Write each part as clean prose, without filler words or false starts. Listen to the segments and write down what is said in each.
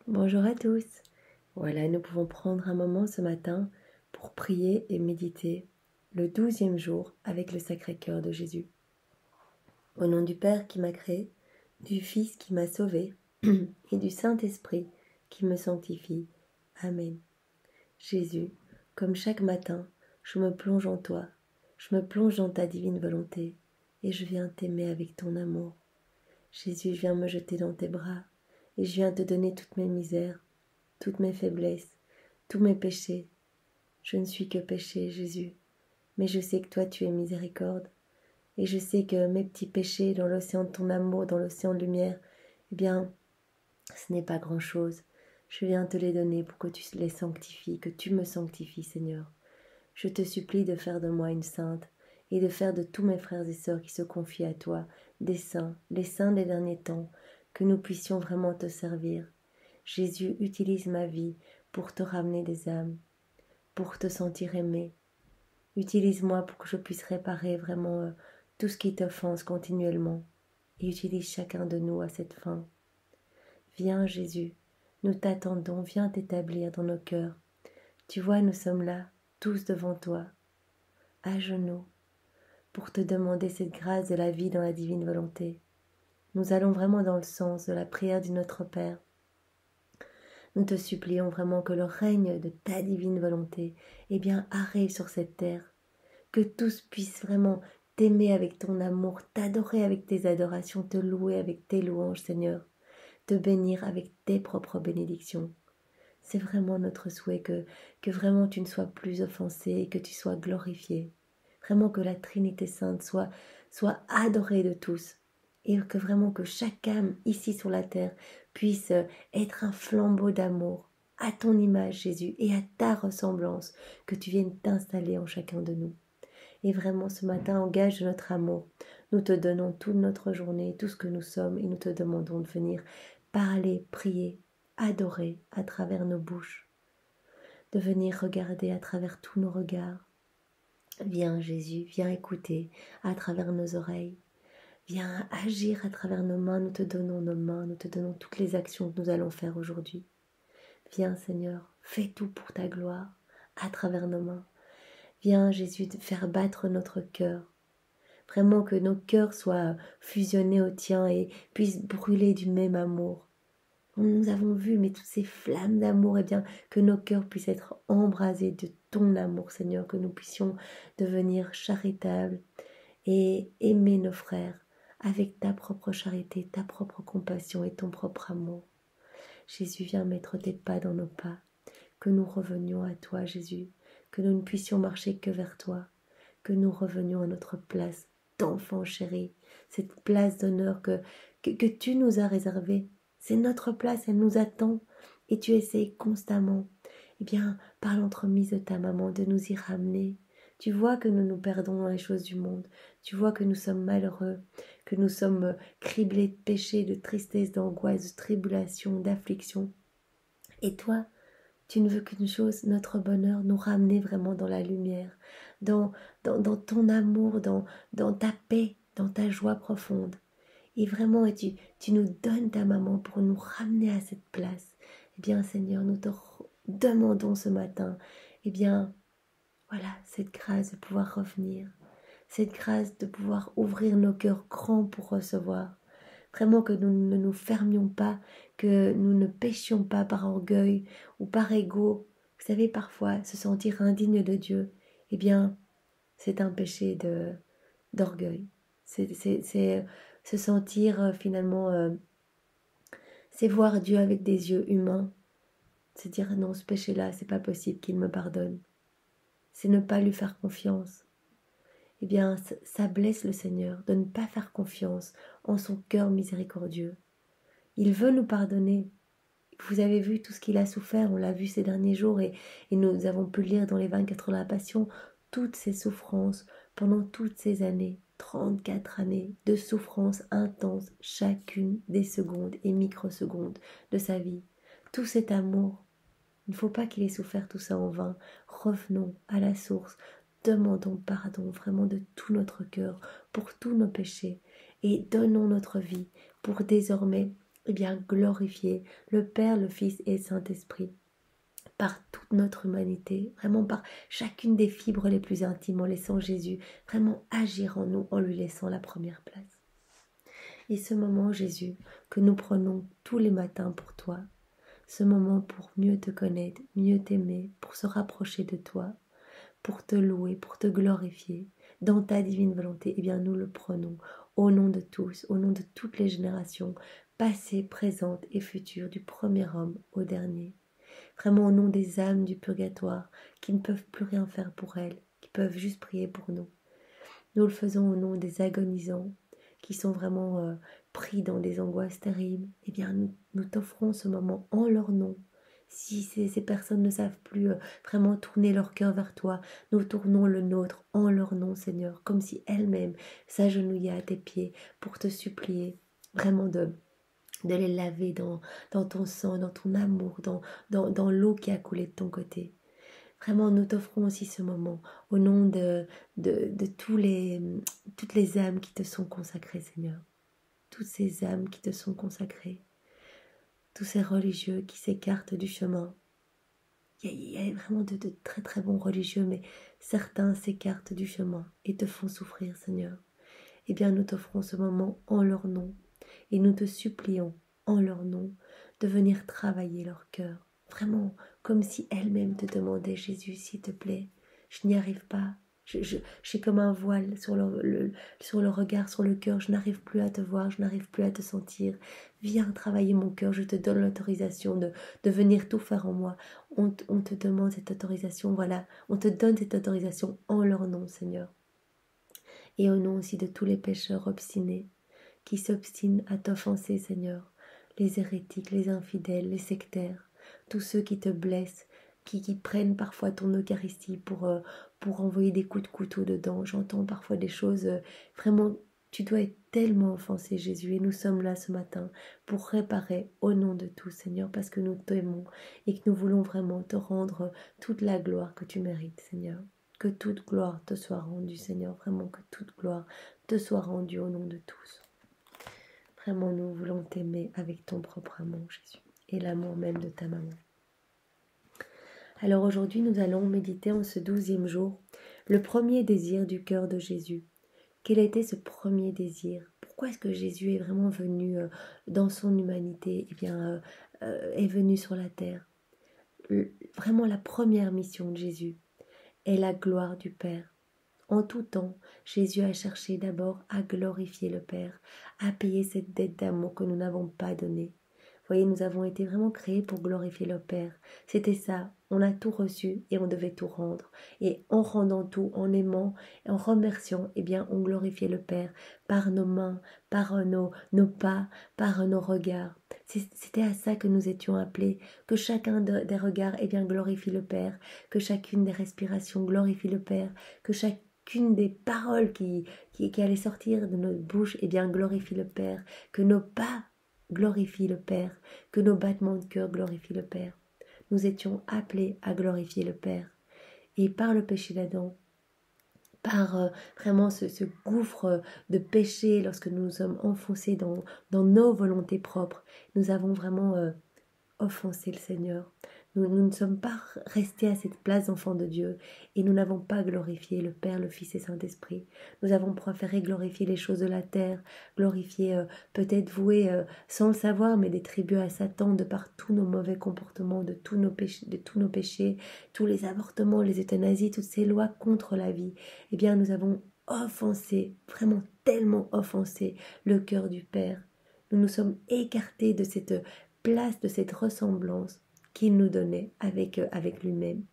Bonjour à tous. Voilà, nous pouvons prendre un moment ce matin pour prier et méditer le 12e jour avec le Sacré-Cœur de Jésus. Au nom du Père qui m'a créé, du Fils qui m'a sauvé et du Saint-Esprit qui me sanctifie. Amen. Jésus, comme chaque matin, je me plonge en toi, je me plonge dans ta divine volonté et je viens t'aimer avec ton amour. Jésus, je viens me jeter dans tes bras et je viens te donner toutes mes misères, toutes mes faiblesses, tous mes péchés. Je ne suis que péché, Jésus, mais je sais que toi tu es miséricorde, et je sais que mes petits péchés dans l'océan de ton amour, dans l'océan de lumière, eh bien, ce n'est pas grand-chose. Je viens te les donner pour que tu les sanctifies, que tu me sanctifies, Seigneur. Je te supplie de faire de moi une sainte, et de faire de tous mes frères et sœurs qui se confient à toi des saints, les saints des derniers temps, que nous puissions vraiment te servir. Jésus, utilise ma vie pour te ramener des âmes, pour te sentir aimé. Utilise-moi pour que je puisse réparer vraiment tout ce qui t'offense continuellement. Et utilise chacun de nous à cette fin. Viens Jésus, nous t'attendons, viens t'établir dans nos cœurs. Tu vois, nous sommes là, tous devant toi, à genoux, pour te demander cette grâce de la vie dans la divine volonté. Nous allons vraiment dans le sens de la prière du Notre Père. Nous te supplions vraiment que le règne de ta divine volonté, arrive sur cette terre, que tous puissent vraiment t'aimer avec ton amour, t'adorer avec tes adorations, te louer avec tes louanges, Seigneur, te bénir avec tes propres bénédictions. C'est vraiment notre souhait que vraiment tu ne sois plus offensé et que tu sois glorifié. Vraiment que la Trinité Sainte soit adorée de tous. Et que vraiment que chaque âme ici sur la terre puisse être un flambeau d'amour à ton image, Jésus, et à ta ressemblance, que tu viennes t'installer en chacun de nous. Et vraiment ce matin, en gage de notre amour, nous te donnons toute notre journée, tout ce que nous sommes, et nous te demandons de venir parler, prier, adorer à travers nos bouches, de venir regarder à travers tous nos regards. Viens Jésus, viens écouter à travers nos oreilles. Viens agir à travers nos mains, nous te donnons nos mains, nous te donnons toutes les actions que nous allons faire aujourd'hui. Viens Seigneur, fais tout pour ta gloire à travers nos mains. Viens Jésus faire battre notre cœur. Vraiment que nos cœurs soient fusionnés au tien et puissent brûler du même amour. Nous avons vu, mais toutes ces flammes d'amour, que nos cœurs puissent être embrasés de ton amour, Seigneur, que nous puissions devenir charitables et aimer nos frères avec ta propre charité, ta propre compassion et ton propre amour. Jésus, viens mettre tes pas dans nos pas, que nous revenions à toi, Jésus, que nous ne puissions marcher que vers toi, que nous revenions à notre place d'enfant chéri, cette place d'honneur que tu nous as réservée. C'est notre place, elle nous attend, et tu essaies constamment, par l'entremise de ta maman, de nous y ramener. Tu vois que nous nous perdons dans les choses du monde, tu vois que nous sommes malheureux, que nous sommes criblés de péché, de tristesse, d'angoisse, de tribulation, d'affliction. Et toi, tu ne veux qu'une chose, notre bonheur, nous ramener vraiment dans la lumière, dans ton amour, dans ta paix, dans ta joie profonde. Et vraiment, tu nous donnes ta maman pour nous ramener à cette place. Seigneur, nous te demandons ce matin, voilà, cette grâce de pouvoir revenir, cette grâce de pouvoir ouvrir nos cœurs grands pour recevoir. Vraiment que nous ne nous fermions pas, que nous ne péchions pas par orgueil ou par ego. Vous savez, parfois, se sentir indigne de Dieu, c'est un péché d'orgueil. C'est se sentir c'est voir Dieu avec des yeux humains. C'est dire non, ce péché-là, c'est pas possible qu'il me pardonne. C'est ne pas lui faire confiance. Ça blesse le Seigneur de ne pas faire confiance en son cœur miséricordieux. Il veut nous pardonner. Vous avez vu tout ce qu'il a souffert, on l'a vu ces derniers jours et nous avons pu lire dans les 24 heures de la Passion toutes ces souffrances pendant toutes ces années, 34 années de souffrances intenses, chacune des secondes et microsecondes de sa vie. Tout cet amour, il ne faut pas qu'il ait souffert tout ça en vain. Revenons à la source, demandons pardon vraiment de tout notre cœur pour tous nos péchés et donnons notre vie pour désormais bien, glorifier le Père, le Fils et le Saint-Esprit par toute notre humanité, vraiment par chacune des fibres les plus intimes, en laissant Jésus vraiment agir en nous, en lui laissant la première place. Et ce moment, Jésus, que nous prenons tous les matins pour toi, ce moment pour mieux te connaître, mieux t'aimer, pour se rapprocher de toi, pour te louer, pour te glorifier, dans ta divine volonté, eh bien nous le prenons au nom de tous, au nom de toutes les générations, passées, présentes et futures, du premier homme au dernier. Vraiment au nom des âmes du purgatoire, qui ne peuvent plus rien faire pour elles, qui peuvent juste prier pour nous. Nous le faisons au nom des agonisants, qui sont vraiment pris dans des angoisses terribles. Eh bien nous t'offrons ce moment en leur nom. Si ces personnes ne savent plus vraiment tourner leur cœur vers toi, nous tournons le nôtre en leur nom, Seigneur, comme si elles-mêmes s'agenouillaient à tes pieds pour te supplier vraiment de les laver dans ton sang, dans ton amour, dans l'eau qui a coulé de ton côté. Vraiment, nous t'offrons aussi ce moment au nom de toutes les âmes qui te sont consacrées, Seigneur. Toutes ces âmes qui te sont consacrées. Tous ces religieux qui s'écartent du chemin. Il y a vraiment de très très bons religieux, mais certains s'écartent du chemin et te font souffrir, Seigneur. Eh bien, nous t'offrons ce moment en leur nom et nous te supplions en leur nom de venir travailler leur cœur. Vraiment, comme si elles-mêmes te demandaient, Jésus, s'il te plaît, je n'y arrive pas. J'ai comme un voile sur le regard, sur le cœur. Je n'arrive plus à te voir, je n'arrive plus à te sentir. Viens travailler mon cœur, je te donne l'autorisation de venir tout faire en moi. On te demande cette autorisation, voilà. On te donne cette autorisation en leur nom, Seigneur. Et au nom aussi de tous les pécheurs obstinés qui s'obstinent à t'offenser, Seigneur. Les hérétiques, les infidèles, les sectaires, tous ceux qui te blessent, qui prennent parfois ton Eucharistie pour envoyer des coups de couteau dedans. J'entends parfois des choses, vraiment, tu dois être tellement offensé, Jésus, et nous sommes là ce matin pour réparer au nom de tous, Seigneur, parce que nous t'aimons et que nous voulons vraiment te rendre toute la gloire que tu mérites, Seigneur. Que toute gloire te soit rendue, Seigneur, vraiment que toute gloire te soit rendue au nom de tous. Vraiment, nous voulons t'aimer avec ton propre amour, Jésus, et l'amour même de ta maman. Alors aujourd'hui, nous allons méditer en ce 12e jour le premier désir du cœur de Jésus. Quel était ce premier désir? Pourquoi est-ce que Jésus est vraiment venu dans son humanité, est venu sur la terre? Vraiment la première mission de Jésus est la gloire du Père. En tout temps, Jésus a cherché d'abord à glorifier le Père, à payer cette dette d'amour que nous n'avons pas donnée. Vous voyez, nous avons été vraiment créés pour glorifier le Père. C'était ça, on a tout reçu et on devait tout rendre. Et en rendant tout, en aimant, en remerciant, eh bien, on glorifiait le Père par nos mains, par nos pas, par nos regards. C'était à ça que nous étions appelés, que chacun des regards, eh bien, glorifie le Père, que chacune des respirations glorifie le Père, que chacune des paroles qui allaient sortir de notre bouche, eh bien, glorifie le Père, que nos pas glorifient le Père, que nos battements de cœur glorifient le Père. Nous étions appelés à glorifier le Père. Et par le péché d'Adam, par vraiment ce gouffre de péché, lorsque nous nous sommes enfoncés dans nos volontés propres, nous avons vraiment offensé le Seigneur. Nous ne sommes pas restés à cette place d'enfants de Dieu et nous n'avons pas glorifié le Père, le Fils et Saint-Esprit. Nous avons préféré glorifier les choses de la terre, glorifier, peut-être vouer, sans le savoir, mais des tributs à Satan de par tous nos mauvais comportements, de tous nos péchés, tous les avortements, les euthanasies, toutes ces lois contre la vie. Eh bien, nous avons offensé, vraiment tellement offensé le cœur du Père. Nous nous sommes écartés de cette place, de cette ressemblance qu'il nous donnait avec lui-même.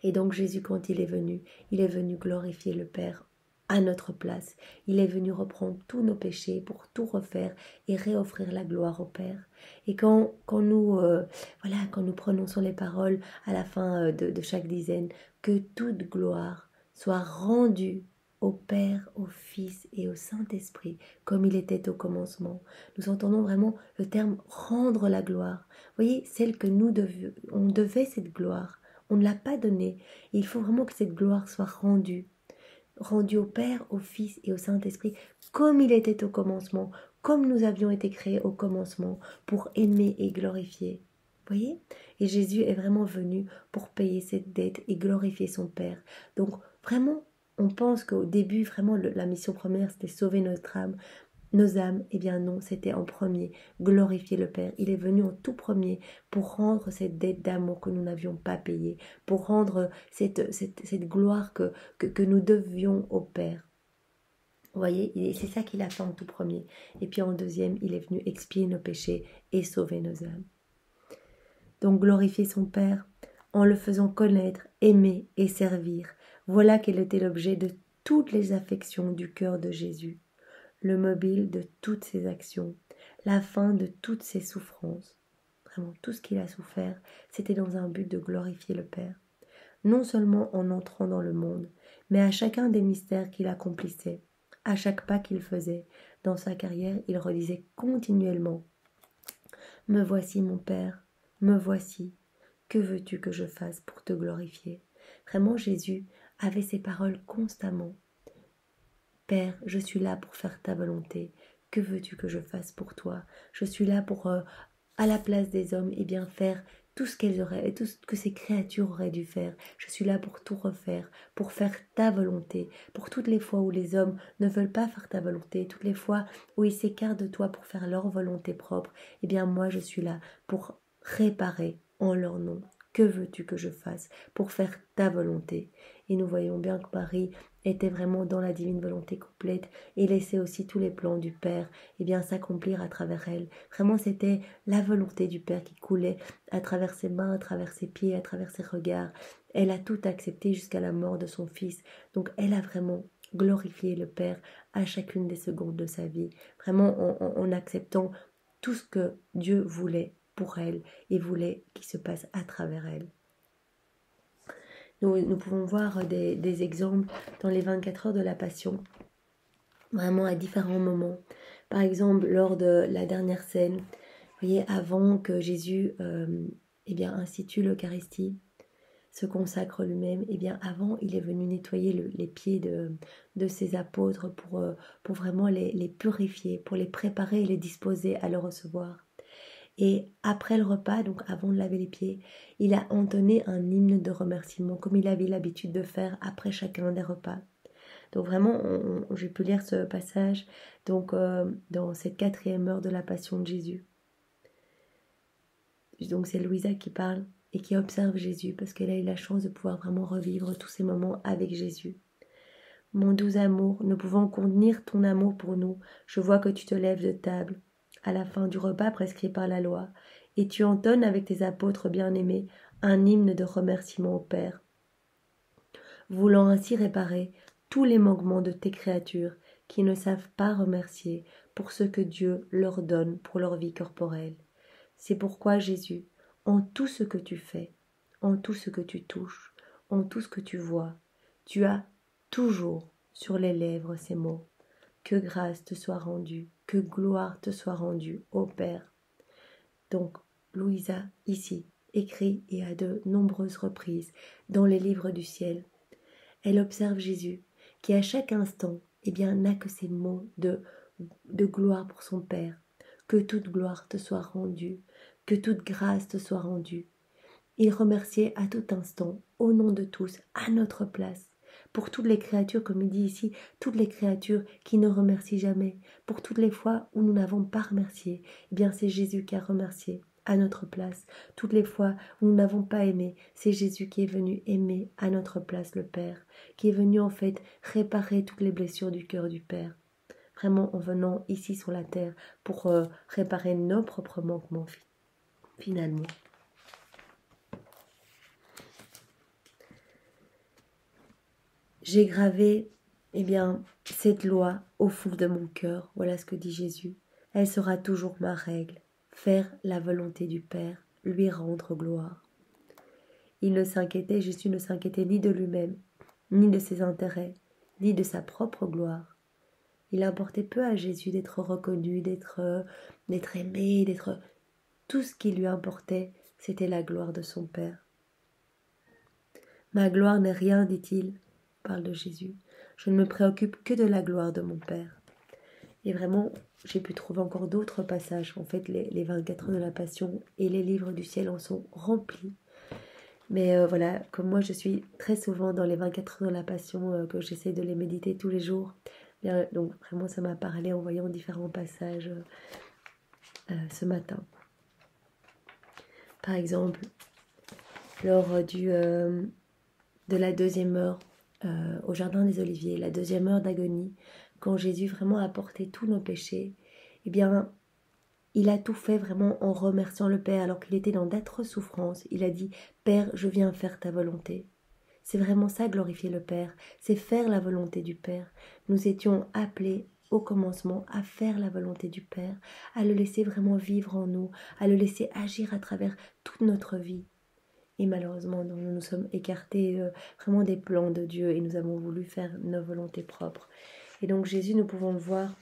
Et donc Jésus, quand il est venu glorifier le Père à notre place. Il est venu reprendre tous nos péchés pour tout refaire et réoffrir la gloire au Père. Et quand nous prononçons sur les paroles à la fin de chaque dizaine, que toute gloire soit rendue au Père, au Fils et au Saint-Esprit, comme il était au commencement. Nous entendons vraiment le terme « rendre la gloire ». Vous voyez, celle que on devait cette gloire. On ne l'a pas donnée. Il faut vraiment que cette gloire soit rendue au Père, au Fils et au Saint-Esprit, comme il était au commencement, comme nous avions été créés au commencement pour aimer et glorifier. Voyez? Et Jésus est vraiment venu pour payer cette dette et glorifier son Père. Donc vraiment, on pense qu'au début, vraiment, la mission première, c'était sauver notre âme, nos âmes. Eh bien non, c'était en premier, glorifier le Père. Il est venu en tout premier pour rendre cette dette d'amour que nous n'avions pas payée, pour rendre cette gloire que nous devions au Père. Vous voyez, c'est ça qu'il a fait en tout premier. Et puis en deuxième, il est venu expier nos péchés et sauver nos âmes. Donc glorifier son Père en le faisant connaître, aimer et servir. Voilà quel était l'objet de toutes les affections du cœur de Jésus, le mobile de toutes ses actions, la fin de toutes ses souffrances. Vraiment, tout ce qu'il a souffert, c'était dans un but de glorifier le Père. Non seulement en entrant dans le monde, mais à chacun des mystères qu'il accomplissait, à chaque pas qu'il faisait. Dans sa carrière, il redisait continuellement « Me voici mon Père, me voici, que veux-tu que je fasse pour te glorifier ?» Vraiment, Jésus avait ces paroles constamment. « Père, je suis là pour faire ta volonté, que veux-tu que je fasse pour toi? Je suis là pour, à la place des hommes, eh bien faire tout ce qu'elles auraient, tout ce que ces créatures auraient dû faire. Je suis là pour tout refaire, pour faire ta volonté, pour toutes les fois où les hommes ne veulent pas faire ta volonté, toutes les fois où ils s'écartent de toi pour faire leur volonté propre, eh bien moi je suis là pour réparer en leur nom. Que veux-tu que je fasse pour faire ta volonté? Et nous voyons bien que Marie était vraiment dans la divine volonté complète et laissait aussi tous les plans du Père eh bien s'accomplir à travers elle. Vraiment, c'était la volonté du Père qui coulait à travers ses mains, à travers ses pieds, à travers ses regards. Elle a tout accepté jusqu'à la mort de son Fils. Donc, elle a vraiment glorifié le Père à chacune des secondes de sa vie. Vraiment, en acceptant tout ce que Dieu voulait pour elle et voulait qu'il se passe à travers elle. Nous pouvons voir des exemples dans les 24 heures de la Passion, vraiment à différents moments. Par exemple, lors de la dernière scène, vous voyez, avant que Jésus eh bien, institue l'Eucharistie, se consacre lui-même, eh bien avant, il est venu nettoyer les pieds de ses apôtres pour vraiment les purifier, pour les préparer et les disposer à le recevoir. Et après le repas, donc avant de laver les pieds, il a entonné un hymne de remerciement, comme il avait l'habitude de faire après chacun des repas. Donc vraiment, j'ai pu lire ce passage donc, dans cette 4e heure de la Passion de Jésus. Donc c'est Louisa qui parle et qui observe Jésus, parce qu'elle a eu la chance de pouvoir vraiment revivre tous ces moments avec Jésus. Mon doux amour, ne pouvant contenir ton amour pour nous, je vois que tu te lèves de table, à la fin du repas prescrit par la loi, et tu entonnes avec tes apôtres bien-aimés un hymne de remerciement au Père, voulant ainsi réparer tous les manquements de tes créatures qui ne savent pas remercier pour ce que Dieu leur donne pour leur vie corporelle. C'est pourquoi Jésus, en tout ce que tu fais, en tout ce que tu touches, en tout ce que tu vois, tu as toujours sur les lèvres ces mots. Que grâce te soit rendue, que gloire te soit rendue, ô Père. Donc, Louisa, ici, écrit et à de nombreuses reprises dans les livres du ciel, elle observe Jésus, qui à chaque instant, eh bien, n'a que ces mots de gloire pour son Père. Que toute gloire te soit rendue, que toute grâce te soit rendue. Il remerciait à tout instant, au nom de tous, à notre place, pour toutes les créatures, comme il dit ici, toutes les créatures qui ne remercient jamais, pour toutes les fois où nous n'avons pas remercié, eh bien c'est Jésus qui a remercié à notre place. Toutes les fois où nous n'avons pas aimé, c'est Jésus qui est venu aimer à notre place le Père, qui est venu en fait réparer toutes les blessures du cœur du Père. Vraiment en venant ici sur la terre pour réparer nos propres manquements finalement. J'ai gravé, eh bien, cette loi au fond de mon cœur. Voilà ce que dit Jésus. Elle sera toujours ma règle. Faire la volonté du Père, lui rendre gloire. Jésus ne s'inquiétait ni de lui-même, ni de ses intérêts, ni de sa propre gloire. Il importait peu à Jésus d'être reconnu, d'être aimé, d'être... Tout ce qui lui importait, c'était la gloire de son Père. Ma gloire n'est rien, dit-il, parle de Jésus. Je ne me préoccupe que de la gloire de mon Père. Et vraiment, j'ai pu trouver encore d'autres passages. En fait, les 24 heures de la Passion et les livres du ciel en sont remplis. Mais voilà, comme moi je suis très souvent dans les 24 heures de la Passion, que j'essaie de les méditer tous les jours, bien, donc vraiment ça m'a parlé en voyant différents passages ce matin. Par exemple, lors de la 2e heure au Jardin des Oliviers, la 2e heure d'agonie, quand Jésus vraiment a porté tous nos péchés, eh bien, il a tout fait vraiment en remerciant le Père alors qu'il était dans d'atroces souffrances. Il a dit « Père, je viens faire ta volonté ». C'est vraiment ça, glorifier le Père, c'est faire la volonté du Père. Nous étions appelés au commencement à faire la volonté du Père, à le laisser vraiment vivre en nous, à le laisser agir à travers toute notre vie. Et malheureusement, nous nous sommes écartés vraiment des plans de Dieu et nous avons voulu faire nos volontés propres. Et donc Jésus, nous pouvons le voir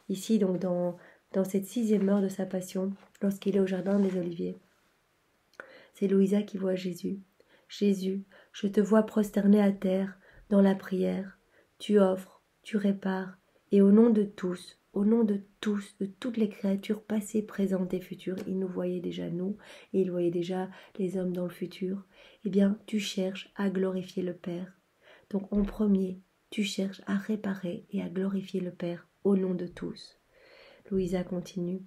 ici, donc dans cette 6e heure de sa passion, lorsqu'il est au Jardin des Oliviers. C'est Louisa qui voit Jésus. Jésus, je te vois prosterné à terre dans la prière. Tu offres, tu répares, et au nom de tous, de toutes les créatures passées, présentes et futures, il nous voyait déjà nous, et il voyait déjà les hommes dans le futur, eh bien, tu cherches à glorifier le Père. Donc, en premier, tu cherches à réparer et à glorifier le Père au nom de tous. Louisa continue.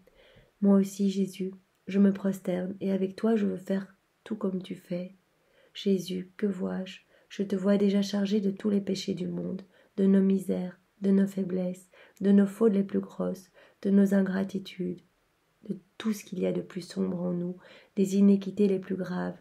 Moi aussi, Jésus, je me prosterne, et avec toi, je veux faire tout comme tu fais. Jésus, que vois-je? Je te vois déjà chargé de tous les péchés du monde, de nos misères, de nos faiblesses, de nos fautes les plus grosses, de nos ingratitudes, de tout ce qu'il y a de plus sombre en nous, des iniquités les plus graves.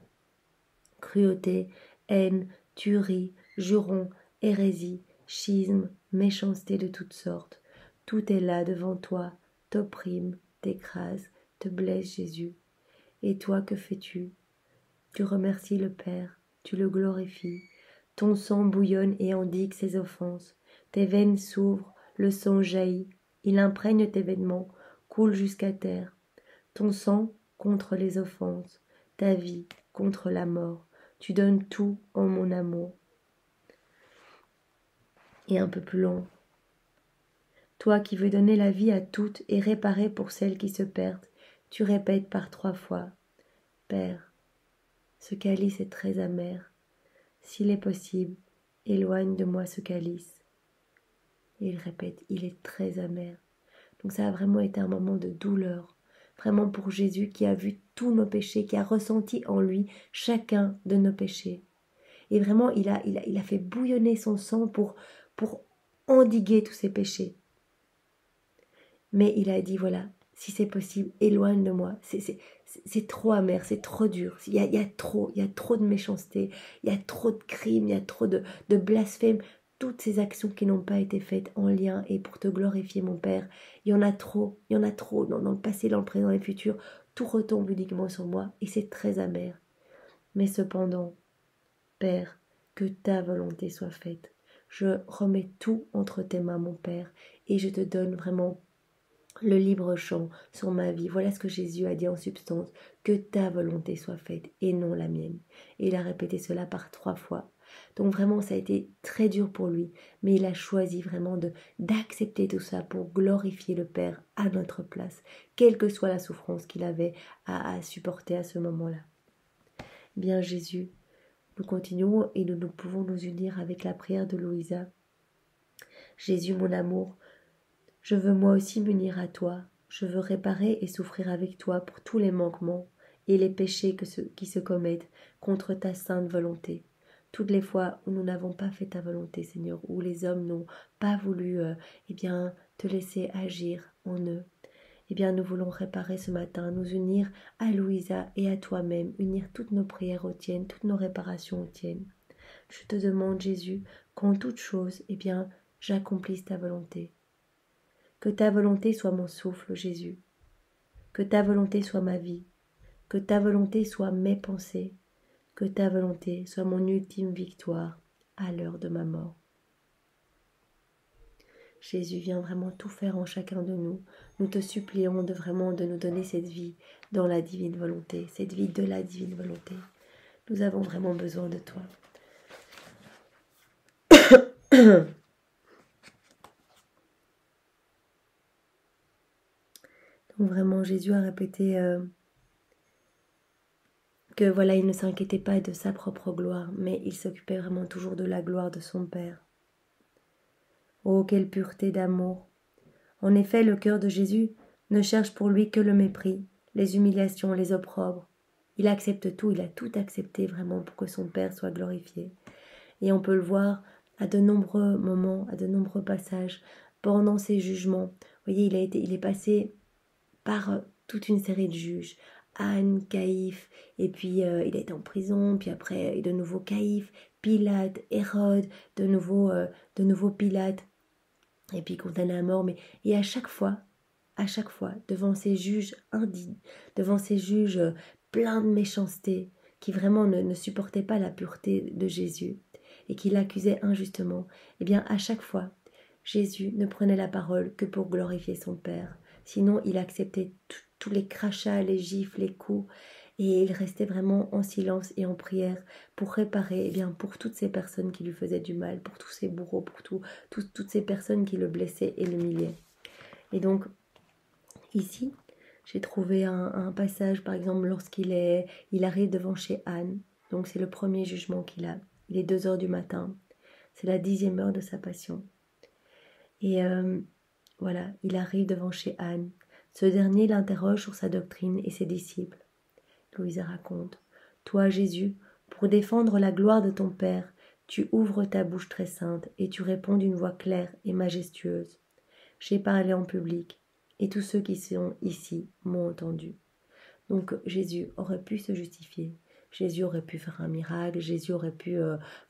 Cruauté, haine, tuerie, jurons, hérésie, schisme, méchanceté de toutes sortes. Tout est là devant toi, t'opprime, t'écrase, te blesse, Jésus. Et toi, que fais-tu? Tu remercies le Père, tu le glorifies. Ton sang bouillonne et endigue ses offenses. Tes veines s'ouvrent, le sang jaillit, il imprègne tes vêtements, coule jusqu'à terre. Ton sang contre les offenses, ta vie contre la mort. Tu donnes tout en mon amour. Et un peu plus long. Toi qui veux donner la vie à toutes et réparer pour celles qui se perdent, tu répètes par 3 fois. Père, ce calice est très amer. S'il est possible, éloigne de moi ce calice. Et il répète, il est très amer. Donc ça a vraiment été un moment de douleur, vraiment pour Jésus qui a vu tous nos péchés, qui a ressenti en lui chacun de nos péchés. Et vraiment, il a fait bouillonner son sang pour endiguer tous ses péchés. Mais il a dit, voilà, si c'est possible, éloigne de moi. C'est trop amer, c'est trop dur. Il y a trop de méchanceté, il y a trop de crimes, il y a trop de blasphèmes. Toutes ces actions qui n'ont pas été faites en lien et pour te glorifier, mon Père, il y en a trop dans le passé, dans le présent et le futur. Tout retombe uniquement sur moi et c'est très amer. Mais cependant, Père, que ta volonté soit faite. Je remets tout entre tes mains, mon Père, et je te donne vraiment le libre champ sur ma vie. Voilà ce que Jésus a dit en substance, que ta volonté soit faite et non la mienne. Et il a répété cela par 3 fois. Donc vraiment, ça a été très dur pour lui, mais il a choisi vraiment d'accepter tout ça pour glorifier le Père à notre place, quelle que soit la souffrance qu'il avait à supporter à ce moment-là. Bien Jésus, nous continuons et nous pouvons nous unir avec la prière de Louisa. Jésus, mon amour, je veux moi aussi m'unir à toi. Je veux réparer et souffrir avec toi pour tous les manquements et les péchés qui se commettent contre ta sainte volonté. Toutes les fois où nous n'avons pas fait ta volonté, Seigneur, où les hommes n'ont pas voulu te laisser agir en eux, nous voulons réparer ce matin, nous unir à Louisa et à toi-même, unir toutes nos prières aux tiennes, toutes nos réparations aux tiennes. Je te demande, Jésus, qu'en toute chose, j'accomplisse ta volonté. Que ta volonté soit mon souffle, Jésus. Que ta volonté soit ma vie. Que ta volonté soit mes pensées. Que ta volonté soit mon ultime victoire à l'heure de ma mort. Jésus, viens vraiment tout faire en chacun de nous. Nous te supplions de nous donner cette vie dans la divine volonté, cette vie de la divine volonté. Nous avons vraiment besoin de toi. où vraiment Jésus a répété que voilà, il ne s'inquiétait pas de sa propre gloire, mais il s'occupait vraiment toujours de la gloire de son Père. Oh, quelle pureté d'amour! En effet, le cœur de Jésus ne cherche pour lui que le mépris, les humiliations, les opprobres. Il accepte tout, il a tout accepté vraiment pour que son Père soit glorifié. Et on peut le voir à de nombreux moments, à de nombreux passages, pendant ses jugements. Vous voyez, il est passé par toute une série de juges. Anne, Caïphe, et puis il a été en prison, puis après de nouveau Caïphe, Pilate, Hérode, de nouveau Pilate, et puis condamné à mort. Et à chaque fois, devant ces juges indignes, devant ces juges pleins de méchanceté, qui vraiment ne supportaient pas la pureté de Jésus, et qui l'accusaient injustement, eh bien à chaque fois, Jésus ne prenait la parole que pour glorifier son Père. Sinon, il acceptait tous les crachats, les gifles, les coups, et il restait vraiment en silence et en prière pour réparer, eh bien, pour toutes ces personnes qui lui faisaient du mal, pour tous ces bourreaux, pour toutes ces personnes qui le blessaient et l'humiliaient. Et donc, ici, j'ai trouvé un passage, par exemple, il arrive devant chez Anne. Donc, c'est le premier jugement qu'il a. Il est 2 heures du matin. C'est la 10e heure de sa passion. Et voilà, il arrive devant chez Anne. Ce dernier l'interroge sur sa doctrine et ses disciples. Louisa raconte. Toi, Jésus, pour défendre la gloire de ton Père, tu ouvres ta bouche très sainte et tu réponds d'une voix claire et majestueuse. J'ai parlé en public et tous ceux qui sont ici m'ont entendu. Donc Jésus aurait pu se justifier. Jésus aurait pu faire un miracle, Jésus aurait pu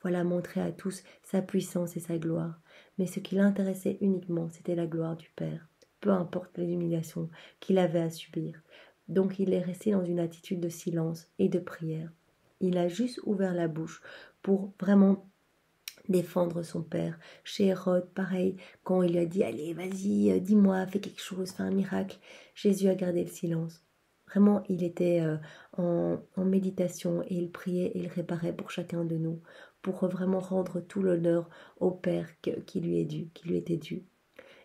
montrer à tous sa puissance et sa gloire. Mais ce qui l'intéressait uniquement, c'était la gloire du Père, peu importe les humiliations qu'il avait à subir. Donc il est resté dans une attitude de silence et de prière. Il a juste ouvert la bouche pour vraiment défendre son père. Chez Hérode, pareil, quand il lui a dit « Allez, vas-y, dis-moi, fais quelque chose, fais un miracle », Jésus a gardé le silence. Vraiment, il était en méditation et il priait et il réparait pour chacun de nous, pour vraiment rendre tout l'honneur au Père qui lui était dû.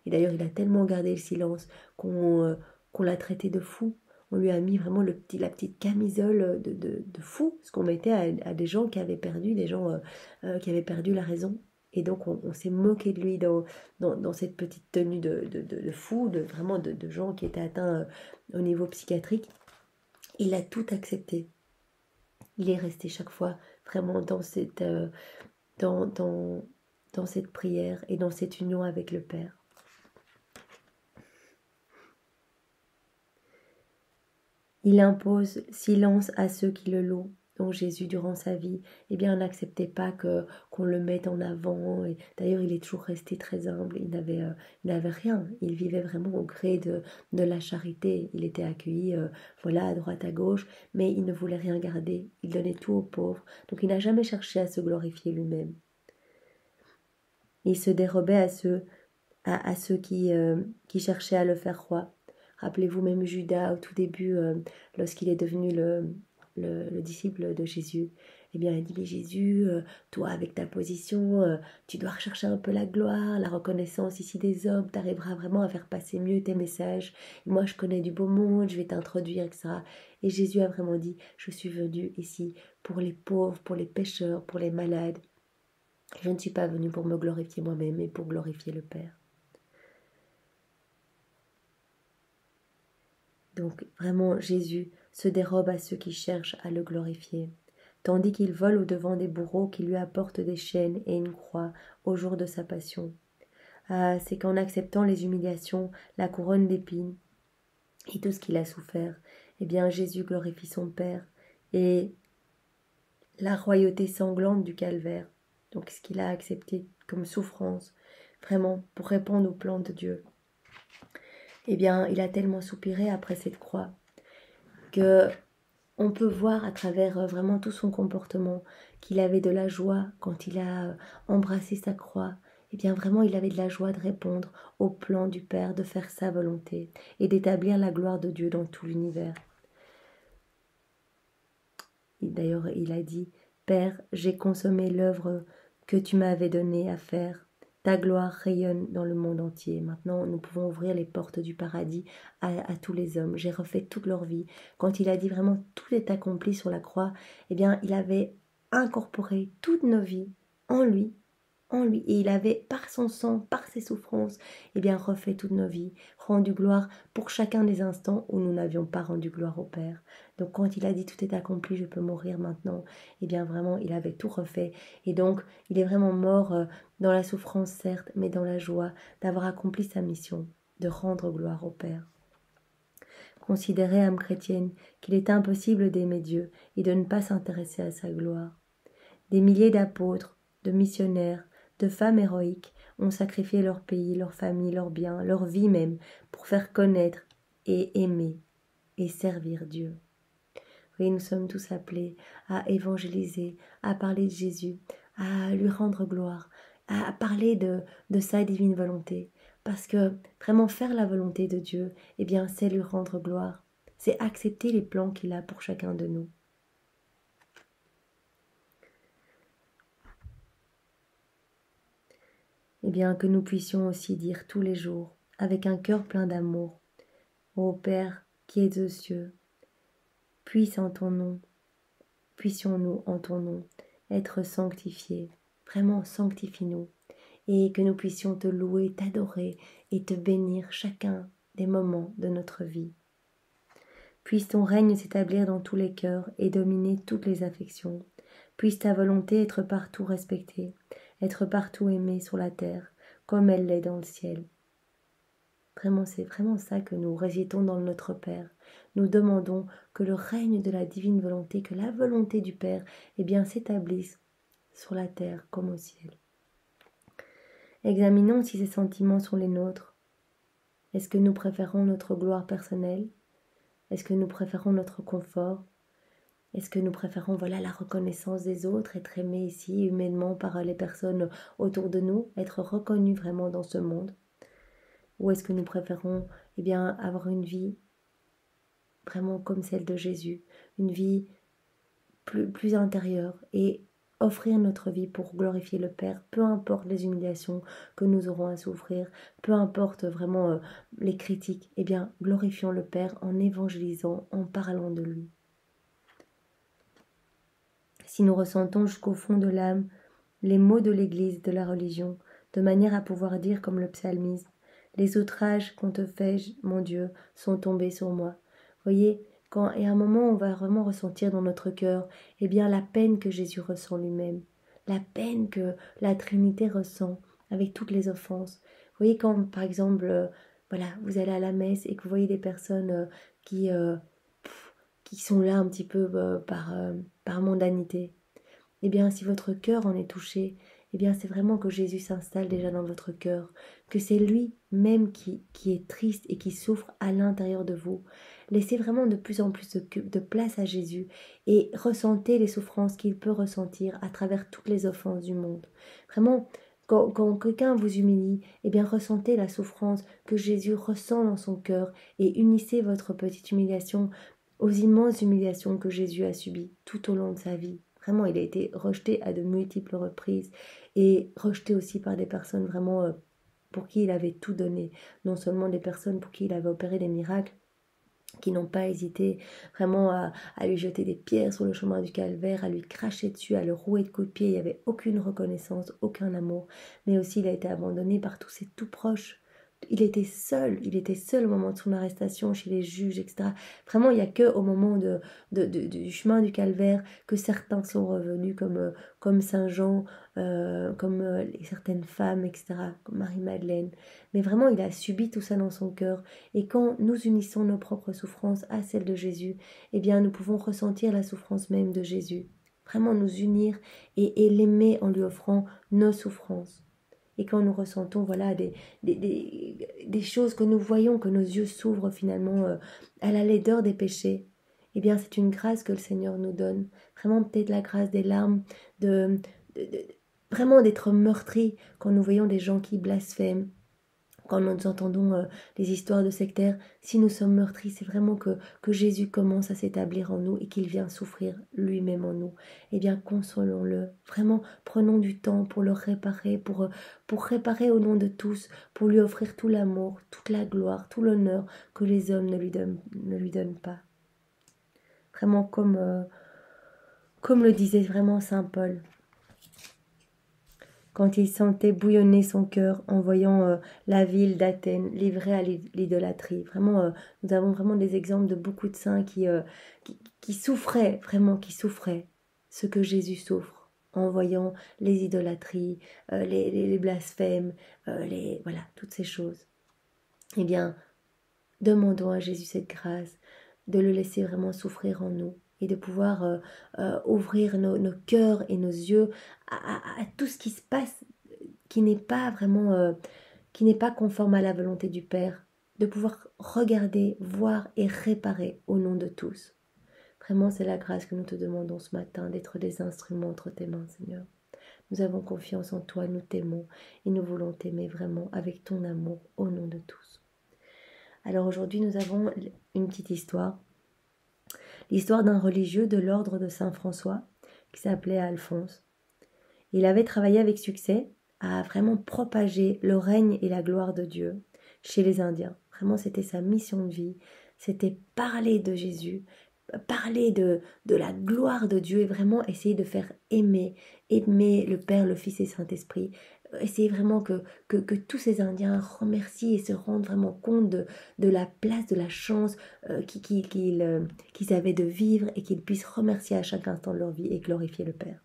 Et d'ailleurs, il a tellement gardé le silence qu'on l'a traité de fou. On lui a mis vraiment la petite camisole de fou, ce qu'on mettait à des gens qui avaient perdu, qui avaient perdu la raison. Et donc, on s'est moqué de lui dans cette petite tenue de fou, vraiment de gens qui étaient atteints au niveau psychiatrique. Il a tout accepté. Il est resté chaque fois vraiment dans cette prière et dans cette union avec le Père. Il impose silence à ceux qui le louent. Donc Jésus, durant sa vie, n'acceptait pas qu'on le mette en avant. Et d'ailleurs, il est toujours resté très humble. Il n'avait rien. Il vivait vraiment au gré de la charité. Il était accueilli, à droite, à gauche, mais il ne voulait rien garder. Il donnait tout aux pauvres. Donc il n'a jamais cherché à se glorifier lui-même. Il se dérobait à ceux qui cherchaient à le faire roi. Rappelez-vous même Judas au tout début, lorsqu'il est devenu le disciple de Jésus. Eh bien, il dit, mais Jésus, toi avec ta position, tu dois rechercher un peu la gloire, la reconnaissance ici des hommes, tu arriveras vraiment à faire passer mieux tes messages. Et moi, je connais du beau monde, je vais t'introduire, etc. Et Jésus a vraiment dit, je suis venu ici pour les pauvres, pour les pécheurs, pour les malades. Je ne suis pas venu pour me glorifier moi-même, mais pour glorifier le Père. Donc vraiment, Jésus se dérobe à ceux qui cherchent à le glorifier, tandis qu'il vole au-devant des bourreaux qui lui apportent des chaînes et une croix au jour de sa passion. Ah, c'est qu'en acceptant les humiliations, la couronne d'épines et tout ce qu'il a souffert, eh bien Jésus glorifie son Père et la royauté sanglante du calvaire, donc ce qu'il a accepté comme souffrance, vraiment pour répondre au plan de Dieu. Eh bien, il a tellement soupiré après cette croix que on peut voir à travers vraiment tout son comportement qu'il avait de la joie quand il a embrassé sa croix. Eh bien, vraiment, il avait de la joie de répondre au plan du Père, de faire sa volonté et d'établir la gloire de Dieu dans tout l'univers. D'ailleurs, il a dit « Père, j'ai consommé l'œuvre que tu m'avais donnée à faire. Ta gloire rayonne dans le monde entier. Maintenant, nous pouvons ouvrir les portes du paradis à tous les hommes. J'ai refait toute leur vie. Quand il a dit vraiment tout est accompli sur la croix, eh bien, il avait incorporé toutes nos vies en lui. Et il avait, par son sang, par ses souffrances, eh bien, refait toutes nos vies, rendu gloire pour chacun des instants où nous n'avions pas rendu gloire au Père. Donc, quand il a dit tout est accompli, je peux mourir maintenant, eh bien, vraiment, il avait tout refait. Et donc, il est vraiment mort dans la souffrance, certes, mais dans la joie d'avoir accompli sa mission, de rendre gloire au Père. Considérez, âme chrétienne, qu'il est impossible d'aimer Dieu et de ne pas s'intéresser à sa gloire. Des milliers d'apôtres, de missionnaires, de femmes héroïques ont sacrifié leur pays, leur famille, leurs biens, leur vie même, pour faire connaître et aimer et servir Dieu. Oui, nous sommes tous appelés à évangéliser, à parler de Jésus, à lui rendre gloire, à parler de sa divine volonté. Parce que vraiment faire la volonté de Dieu, eh bien, c'est lui rendre gloire. C'est accepter les plans qu'il a pour chacun de nous. Eh bien, que nous puissions aussi dire tous les jours, avec un cœur plein d'amour, ô Père qui es aux cieux, puissions-nous en ton nom être sanctifiés, vraiment sanctifie-nous, et que nous puissions te louer, t'adorer et te bénir chacun des moments de notre vie. Puisse ton règne s'établir dans tous les cœurs et dominer toutes les affections. Puisse ta volonté être partout respectée, être partout aimée sur la terre, comme elle l'est dans le ciel. Vraiment, c'est vraiment ça que nous récitons dans notre Père. Nous demandons que le règne de la divine volonté, que la volonté du Père, eh bien, s'établisse sur la terre comme au ciel. Examinons si ces sentiments sont les nôtres. Est-ce que nous préférons notre gloire personnelle? Est-ce que nous préférons notre confort? Est-ce que nous préférons la reconnaissance des autres, être aimés ici humainement par les personnes autour de nous, être reconnus vraiment dans ce monde? Ou est-ce que nous préférons avoir une vie vraiment comme celle de Jésus, une vie plus intérieure et offrir notre vie pour glorifier le Père, peu importe les humiliations que nous aurons à souffrir, peu importe vraiment les critiques, glorifions le Père en évangélisant, en parlant de lui. Si nous ressentons jusqu'au fond de l'âme les maux de l'Église, de la religion, de manière à pouvoir dire comme le psalmiste, « Les outrages qu'on te fait, mon Dieu, sont tombés sur moi. » Voyez, quand et à un moment on va vraiment ressentir dans notre cœur, la peine que Jésus ressent lui-même, la peine que la Trinité ressent avec toutes les offenses. Vous voyez quand, par exemple, vous allez à la messe et que vous voyez des personnes qui sont là un petit peu par mondanité. Si votre cœur en est touché, c'est vraiment que Jésus s'installe déjà dans votre cœur, que c'est lui-même qui est triste et qui souffre à l'intérieur de vous. Laissez vraiment de plus en plus de place à Jésus et ressentez les souffrances qu'il peut ressentir à travers toutes les offenses du monde. Vraiment, quand quelqu'un vous humilie, ressentez la souffrance que Jésus ressent dans son cœur et unissez votre petite humiliation aux immenses humiliations que Jésus a subies tout au long de sa vie. Vraiment, il a été rejeté à de multiples reprises et rejeté aussi par des personnes vraiment pour qui il avait tout donné. Non seulement des personnes pour qui il avait opéré des miracles, qui n'ont pas hésité vraiment à lui jeter des pierres sur le chemin du calvaire, à lui cracher dessus, à le rouer de coups de pied. Il n'y avait aucune reconnaissance, aucun amour. Mais aussi, il a été abandonné par tous ses tout proches. Il était seul au moment de son arrestation chez les juges, etc. Vraiment, il n'y a qu'au moment du chemin du calvaire que certains sont revenus, comme Saint Jean, comme certaines femmes, etc., comme Marie-Madeleine. Mais vraiment, il a subi tout ça dans son cœur. Et quand nous unissons nos propres souffrances à celles de Jésus, nous pouvons ressentir la souffrance même de Jésus. Vraiment nous unir et l'aimer en lui offrant nos souffrances. Et quand nous ressentons des choses que nous voyons, que nos yeux s'ouvrent finalement à la laideur des péchés, c'est une grâce que le Seigneur nous donne. Vraiment peut-être la grâce des larmes, vraiment d'être meurtris quand nous voyons des gens qui blasphèment, Quand nous entendons les histoires de sectaires, si nous sommes meurtris, c'est vraiment que Jésus commence à s'établir en nous et qu'il vient souffrir lui-même en nous. Eh bien, consolons-le. Vraiment, prenons du temps pour le réparer, pour réparer au nom de tous, pour lui offrir tout l'amour, toute la gloire, tout l'honneur que les hommes ne lui donnent pas. Vraiment comme le disait vraiment saint Paul. Quand il sentait bouillonner son cœur en voyant la ville d'Athènes livrée à l'idolâtrie. Vraiment, nous avons vraiment des exemples de beaucoup de saints qui souffraient, vraiment qui souffraient ce que Jésus souffre en voyant les idolâtries, les blasphèmes, voilà, toutes ces choses. Eh bien, demandons à Jésus cette grâce de le laisser vraiment souffrir en nous et de pouvoir ouvrir nos cœurs et nos yeux à tout ce qui se passe qui n'est pas vraiment, qui n'est pas conforme à la volonté du Père, de pouvoir regarder, voir et réparer au nom de tous. Vraiment, c'est la grâce que nous te demandons ce matin, d'être des instruments entre tes mains, Seigneur. Nous avons confiance en toi, nous t'aimons et nous voulons t'aimer vraiment avec ton amour au nom de tous. Alors aujourd'hui, nous avons une petite histoire. L'histoire d'un religieux de l'ordre de Saint François qui s'appelait Alphonse. Il avait travaillé avec succès à vraiment propager le règne et la gloire de Dieu chez les Indiens. Vraiment, c'était sa mission de vie. C'était parler de Jésus, parler de la gloire de Dieu et vraiment essayer de faire aimer le Père, le Fils et Saint-Esprit. Essayer vraiment que tous ces Indiens remercient et se rendent vraiment compte de la place, de la chance qu'ils avaient de vivre et qu'ils puissent remercier à chaque instant de leur vie et glorifier le Père.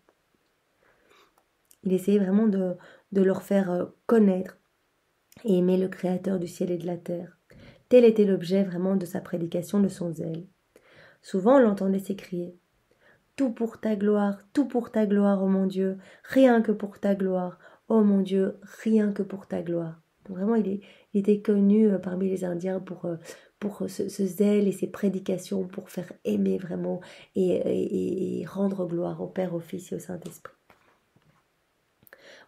Il essayait vraiment de leur faire connaître et aimer le Créateur du ciel et de la terre. Tel était l'objet vraiment de sa prédication, de son zèle. Souvent on l'entendait s'écrier « Tout pour ta gloire, ô mon Dieu, rien que pour ta gloire, ô mon Dieu, rien que pour ta gloire. » Donc vraiment, il était connu parmi les Indiens pour ce zèle et ses prédications, pour faire aimer vraiment et rendre gloire au Père, au Fils et au Saint-Esprit.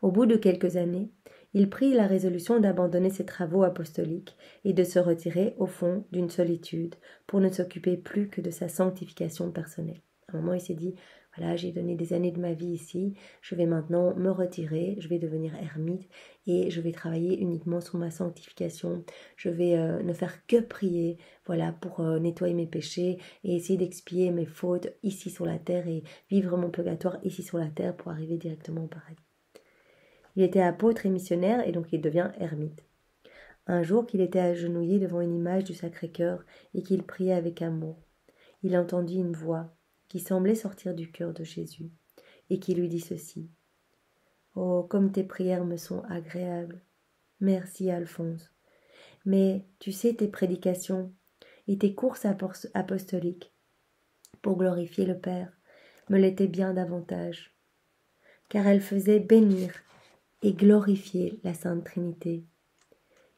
Au bout de quelques années, il prit la résolution d'abandonner ses travaux apostoliques et de se retirer au fond d'une solitude pour ne s'occuper plus que de sa sanctification personnelle. À un moment, il s'est dit, voilà, j'ai donné des années de ma vie ici, je vais maintenant me retirer, je vais devenir ermite et je vais travailler uniquement sur ma sanctification. Je vais ne faire que prier, voilà, pour nettoyer mes péchés et essayer d'expier mes fautes ici sur la terre et vivre mon purgatoire ici sur la terre pour arriver directement au paradis. Il était apôtre et missionnaire et donc il devient ermite. Un jour qu'il était agenouillé devant une image du Sacré-Cœur et qu'il priait avec amour, il entendit une voix qui semblait sortir du cœur de Jésus et qui lui dit ceci. « Oh, comme tes prières me sont agréables. Merci, Alphonse. Mais tu sais, tes prédications et tes courses apostoliques pour glorifier le Père me l'étaient bien davantage, car elles faisaient bénir et glorifier la Sainte Trinité.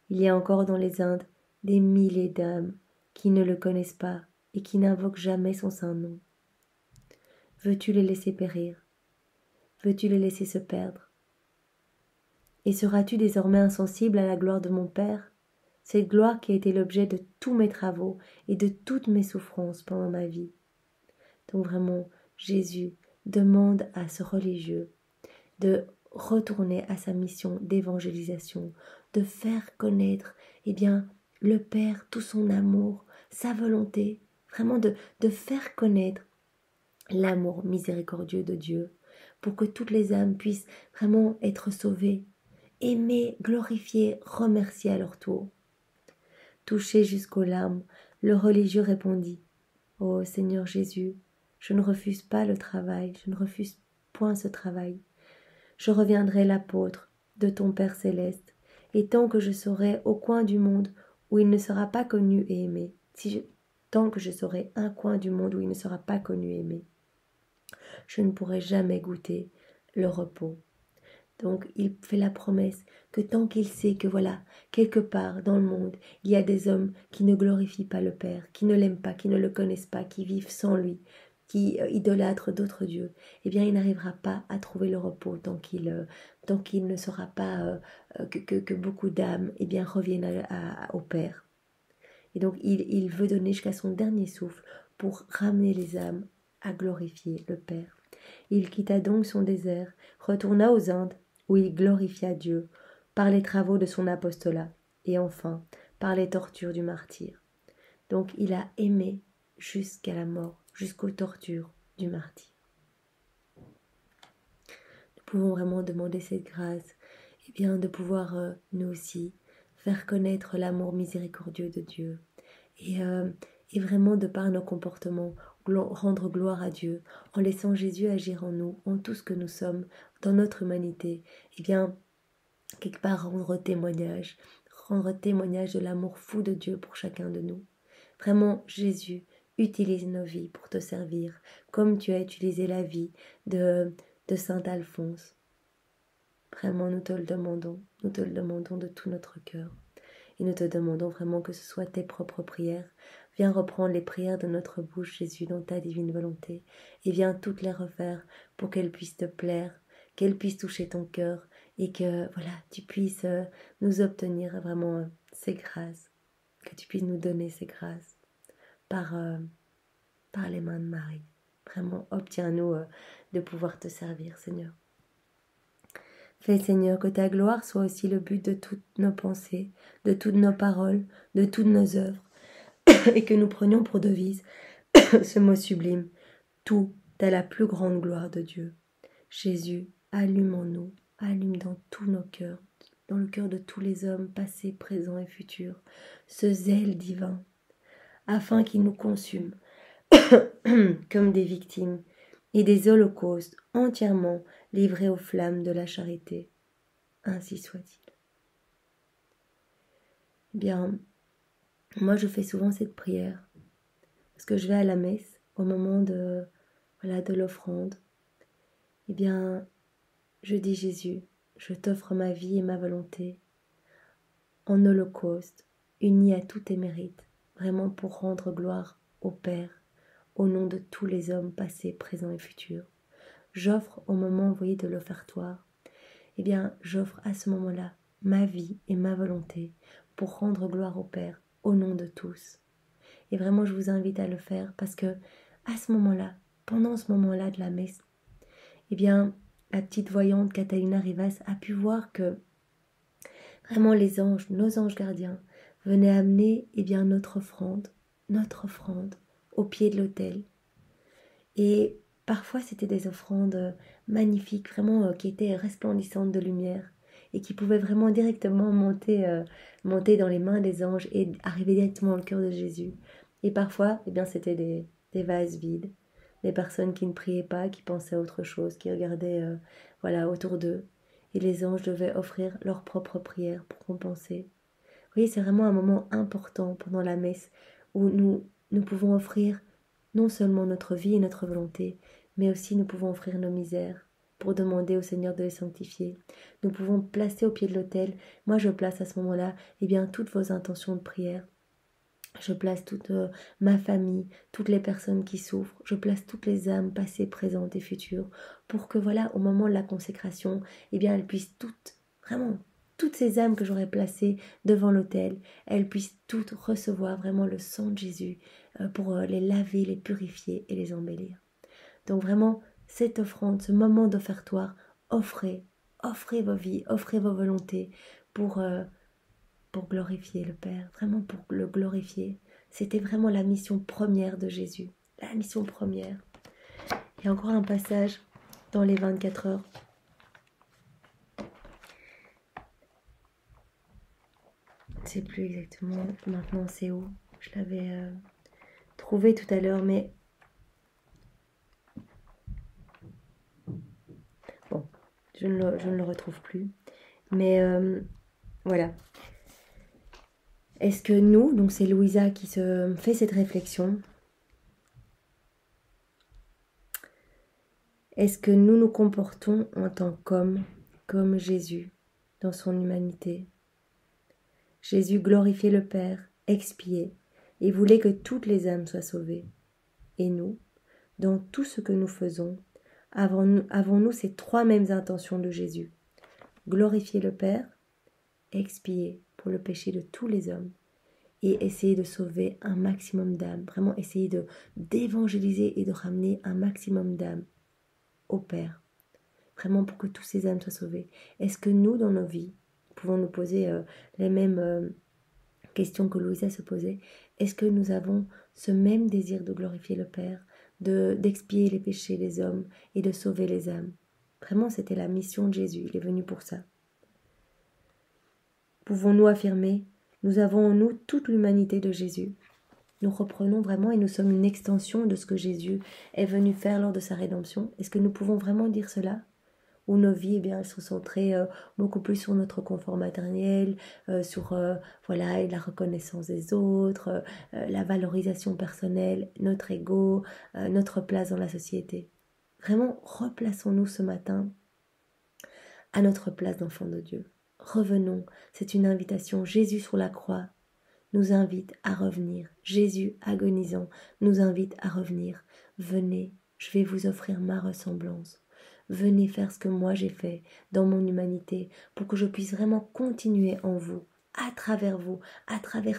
Il y a encore dans les Indes des milliers d'âmes qui ne le connaissent pas et qui n'invoquent jamais son saint nom. Veux-tu les laisser périr? Veux-tu les laisser se perdre? Et seras-tu désormais insensible à la gloire de mon Père, cette gloire qui a été l'objet de tous mes travaux et de toutes mes souffrances pendant ma vie? Donc vraiment, Jésus demande à ce religieux de retourner à sa mission d'évangélisation, de faire connaître, le Père, tout son amour, sa volonté, vraiment de faire connaître l'amour miséricordieux de Dieu, pour que toutes les âmes puissent vraiment être sauvées, aimer, glorifier, remercier à leur tour. Touché jusqu'aux larmes, le religieux répondit, « Ô Seigneur Jésus, je ne refuse pas le travail, je ne refuse point ce travail. Je reviendrai l'apôtre de ton Père céleste, et tant que je serai au coin du monde où il ne sera pas connu et aimé, tant que je serai un coin du monde où il ne sera pas connu et aimé, je ne pourrai jamais goûter le repos. » Donc il fait la promesse que tant qu'il sait que voilà, quelque part dans le monde, il y a des hommes qui ne glorifient pas le Père, qui ne l'aiment pas, qui ne le connaissent pas, qui vivent sans lui, idolâtre d'autres dieux, eh bien il n'arrivera pas à trouver le repos tant qu'il ne saura pas que beaucoup d'âmes eh bien reviennent au Père. Et donc il veut donner jusqu'à son dernier souffle pour ramener les âmes à glorifier le Père. Il quitta donc son désert, retourna aux Indes, où il glorifia Dieu par les travaux de son apostolat, et enfin par les tortures du martyr. Donc il a aimé jusqu'à la mort, jusqu'aux tortures du martyr. Nous pouvons vraiment demander cette grâce, et bien de pouvoir nous aussi faire connaître l'amour miséricordieux de Dieu, et vraiment de par nos comportements rendre gloire à Dieu, en laissant Jésus agir en nous, en tout ce que nous sommes, dans notre humanité, et bien quelque part rendre témoignage de l'amour fou de Dieu pour chacun de nous. Vraiment, Jésus, utilise nos vies pour te servir, comme tu as utilisé la vie de Saint Alphonse. Vraiment, nous te le demandons de tout notre cœur. Et nous te demandons vraiment que ce soit tes propres prières. Viens reprendre les prières de notre bouche, Jésus, dans ta divine volonté, et viens toutes les refaire pour qu'elles puissent te plaire, qu'elles puissent toucher ton cœur, et que voilà, tu puisses nous obtenir vraiment ces grâces, que tu puisses nous donner ces grâces par les mains de Marie. Vraiment, obtiens-nous de pouvoir te servir, Seigneur. Fais, Seigneur, que ta gloire soit aussi le but de toutes nos pensées, de toutes nos paroles, de toutes nos œuvres, et que nous prenions pour devise ce mot sublime: tout à la plus grande gloire de Dieu. Jésus, allume en nous, allume dans tous nos cœurs, dans le cœur de tous les hommes, passés, présents et futurs, ce zèle divin, afin qu'il nous consume comme des victimes et des holocaustes entièrement livrés aux flammes de la charité. Ainsi soit-il. Eh bien, moi je fais souvent cette prière, parce que je vais à la messe au moment de l'offrande. Eh bien, je dis: Jésus, je t'offre ma vie et ma volonté en holocauste, unie à tous tes mérites, vraiment pour rendre gloire au Père, au nom de tous les hommes passés, présents et futurs. J'offre au moment, vous voyez, de l'offertoire, eh bien, j'offre à ce moment-là ma vie et ma volonté pour rendre gloire au Père, au nom de tous. Et vraiment, je vous invite à le faire, parce que à ce moment-là, pendant ce moment-là de la messe, eh bien, la petite voyante Catalina Rivas a pu voir que vraiment les anges, nos anges gardiens, venaient amener eh bien, notre offrande au pied de l'autel. Et parfois, c'était des offrandes magnifiques, vraiment qui étaient resplendissantes de lumière, et qui pouvaient vraiment directement monter dans les mains des anges et arriver directement au cœur de Jésus. Et parfois, eh bien, c'était des vases vides, des personnes qui ne priaient pas, qui pensaient à autre chose, qui regardaient autour d'eux. Et les anges devaient offrir leur propre prière pour compenser. Vous voyez, c'est vraiment un moment important pendant la messe où nous pouvons offrir non seulement notre vie et notre volonté, mais aussi nous pouvons offrir nos misères pour demander au Seigneur de les sanctifier. Nous pouvons placer au pied de l'autel, moi je place à ce moment-là, eh bien, toutes vos intentions de prière. Je place toute ma famille, toutes les personnes qui souffrent, je place toutes les âmes passées, présentes et futures, pour que voilà, au moment de la consécration, eh bien, elles puissent toutes, vraiment, toutes ces âmes que j'aurais placées devant l'autel, elles puissent toutes recevoir vraiment le sang de Jésus pour les laver, les purifier et les embellir. Donc vraiment, cette offrande, ce moment d'offertoire, offrez vos vies, offrez vos volontés pour glorifier le Père, vraiment pour le glorifier. C'était vraiment la mission première de Jésus, la mission première. Il y a encore un passage dans les 24 heures. Je ne sais plus exactement maintenant c'est où. Je l'avais trouvé tout à l'heure, mais bon, je ne le retrouve plus. Mais voilà. Est-ce que nous, donc c'est Louisa qui se fait cette réflexion, est-ce que nous nous comportons en tant qu'hommes, comme Jésus, dans son humanité? Jésus glorifiait le Père, expiait, et voulait que toutes les âmes soient sauvées. Et nous dans tout ce que nous faisons, avons-nous ces trois mêmes intentions de Jésus. Glorifier le Père, expier pour le péché de tous les hommes et essayer de sauver un maximum d'âmes. Vraiment essayer d'évangéliser et de ramener un maximum d'âmes au Père. Vraiment pour que tous ces âmes soient sauvées. Est-ce que nous, dans nos vies, pouvons nous poser les mêmes questions que Louisa se posait? Est-ce que nous avons ce même désir de glorifier le Père, d'expier les péchés des hommes et de sauver les âmes? Vraiment, c'était la mission de Jésus. Il est venu pour ça. Pouvons-nous affirmer, nous avons en nous toute l'humanité de Jésus? Nous reprenons vraiment et nous sommes une extension de ce que Jésus est venu faire lors de sa rédemption. Est-ce que nous pouvons vraiment dire cela? Où nos vies, eh bien, elles sont centrées beaucoup plus sur notre confort matériel, sur voilà, la reconnaissance des autres, la valorisation personnelle, notre ego, notre place dans la société. Vraiment, replaçons-nous ce matin à notre place d'enfant de Dieu. Revenons, c'est une invitation. Jésus sur la croix nous invite à revenir. Jésus agonisant nous invite à revenir. Venez, je vais vous offrir ma ressemblance. Venez faire ce que moi j'ai fait dans mon humanité pour que je puisse vraiment continuer en vous, à travers